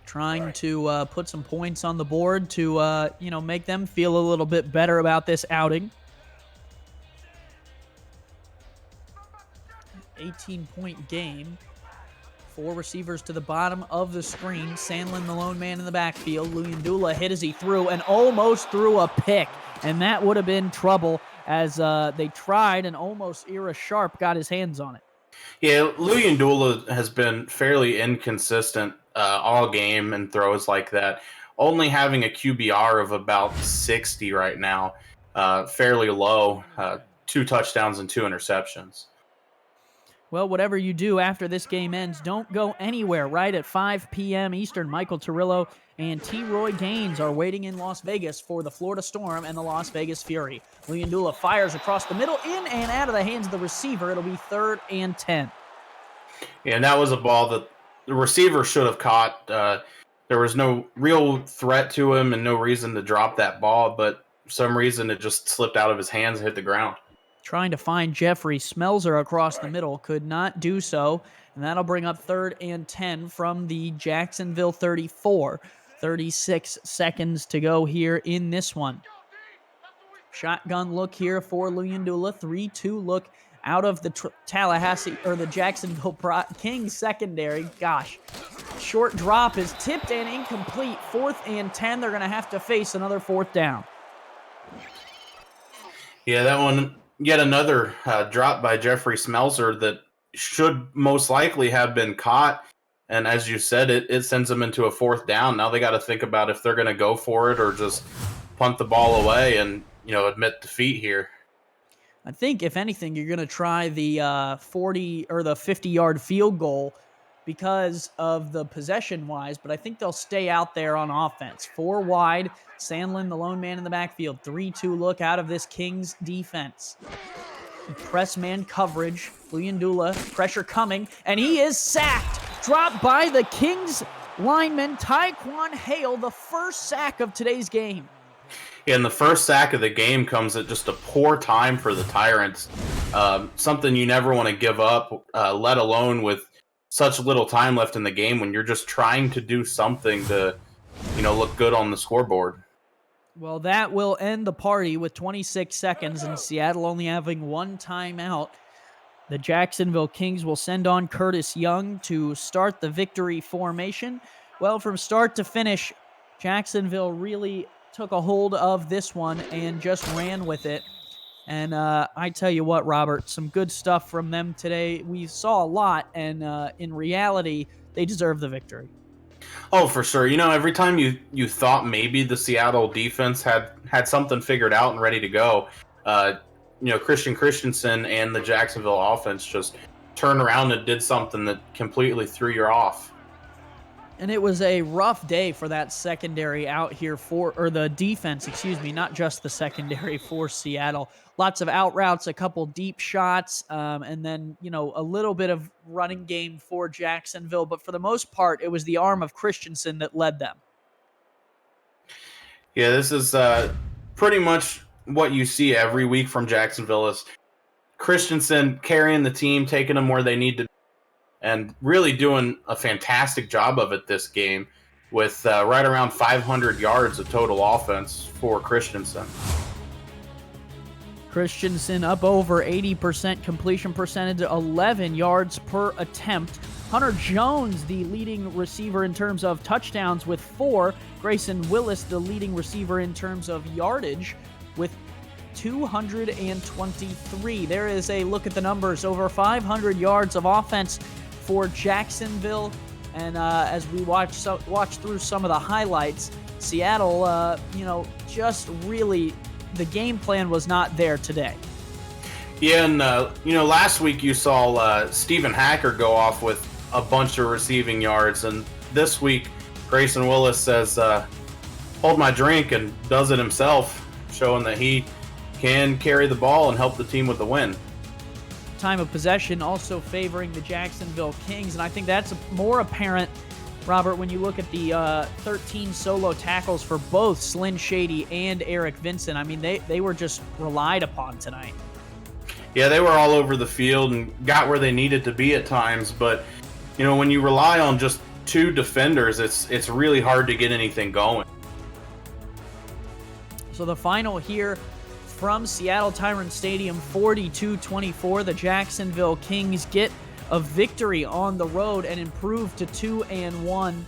trying to put some points on the board to make them feel a little bit better about this outing. 18-point game. 4 receivers to the bottom of the screen. Sandlin, the lone man in the backfield. Luyendula hit as he threw and almost threw a pick. And that would have been trouble as they tried and almost Ira Sharp got his hands on it. Yeah, Luyendula has been fairly inconsistent all game in throws like that. Only having a QBR of about 60 right now. Fairly low. 2 touchdowns and 2 interceptions. Well, whatever you do after this game ends, don't go anywhere. Right at 5 p.m. Eastern, Michael Torillo and T. Roy Gaines are waiting in Las Vegas for the Florida Storm and the Las Vegas Fury. Luyendula fires across the middle, in and out of the hands of the receiver. It'll be 3rd and 10. Yeah, and that was a ball that the receiver should have caught. There was no real threat to him and no reason to drop that ball, but for some reason it just slipped out of his hands and hit the ground. Trying to find Jeffrey Smelzer across the middle, could not do so, and that'll bring up 3rd and 10 from the Jacksonville 34. 36 seconds to go here in this one. Shotgun look here for Luyendula. 3-2 look out of the Tallahassee or the Jacksonville Kings secondary. Gosh, short drop is tipped and incomplete. 4th and 10. They're going to have to face another 4th down. Yeah, that one yet another drop by Jeffrey Smelser that should most likely have been caught. And as you said, it sends them into a fourth down. Now they got to think about if they're going to go for it or just punt the ball away and, admit defeat here. I think, if anything, you're going to try the 40 or the 50-yard field goal because of the possession-wise, but I think they'll stay out there on offense. 4 wide, Sandlin, the lone man in the backfield. 3-2 look out of this Kings defense. Press man coverage. Luyendula, pressure coming, and he is sacked. Dropped by the Kings lineman, Tyquan Hale, the first sack of today's game. Yeah, and the first sack of the game comes at just a poor time for the Tyrants. Something you never want to give up, let alone with such little time left in the game when you're just trying to do something to, look good on the scoreboard. Well, that will end the party with 26 seconds and Seattle only having 1 timeout. The Jacksonville Kings will send on Curtis Young to start the victory formation. Well, from start to finish, Jacksonville really took a hold of this one and just ran with it. And I tell you what, Robert, some good stuff from them today. We saw a lot, and in reality, they deserve the victory. Oh, for sure. Every time you thought maybe the Seattle defense had something figured out and ready to go, Christian Christensen and the Jacksonville offense just turned around and did something that completely threw you off. And it was a rough day for that secondary out here or the defense, not just the secondary for Seattle. Lots of out routes, a couple deep shots, and then, a little bit of running game for Jacksonville. But for the most part, it was the arm of Christensen that led them. Yeah, this is pretty much what you see every week from Jacksonville is Christensen carrying the team, taking them where they need to be, and really doing a fantastic job of it this game with right around 500 yards of total offense for Christensen. Christensen up over 80% completion percentage, 11 yards per attempt. Hunter Jones, the leading receiver in terms of touchdowns with 4. Grayson Willis, the leading receiver in terms of yardage with 223. There is a look at the numbers. Over 500 yards of offense for Jacksonville. And as we watch through some of the highlights, Seattle, just really, the game plan was not there today. Yeah, and, last week you saw Stephen Hacker go off with a bunch of receiving yards, and this week Grayson Willis says, hold my drink, and does it himself, showing that he can carry the ball and help the team with the win. Time of possession also favoring the Jacksonville Kings, and I think that's more apparent, Robert, when you look at the 13 solo tackles for both Slyn Shady and Eric Vincent. I mean, they were just relied upon tonight. Yeah, they were all over the field and got where they needed to be at times, but when you rely on just 2 defenders, it's really hard to get anything going. So the final here from Seattle Tyrant Stadium, 42-24. The Jacksonville Kings get a victory on the road and improve to 2-1.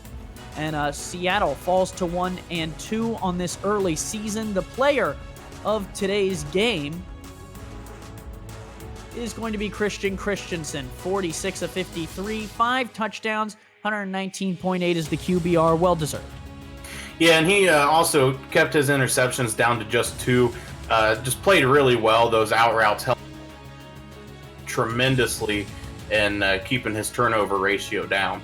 And Seattle falls to 1-2 on this early season. The player of today's game is going to be Christian Christensen, 46 of 53, 5 touchdowns, 119.8 is the QBR, well deserved. Yeah, and he also kept his interceptions down to just 2. Just played really well. Those out routes helped tremendously in keeping his turnover ratio down.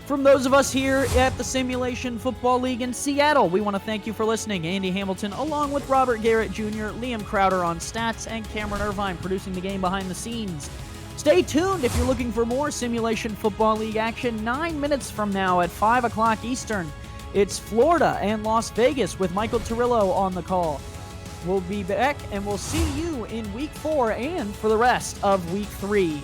From those of us here at the Simulation Football League in Seattle, we want to thank you for listening. Andy Hamilton, along with Robert Garrett Jr., Liam Crowder on stats, and Cameron Irvine producing the game behind the scenes. Stay tuned if you're looking for more Simulation Football League action. 9 minutes from now at 5 o'clock Eastern, it's Florida and Las Vegas with Michael Turillo on the call. We'll be back, and we'll see you in Week 4 and for the rest of Week 3.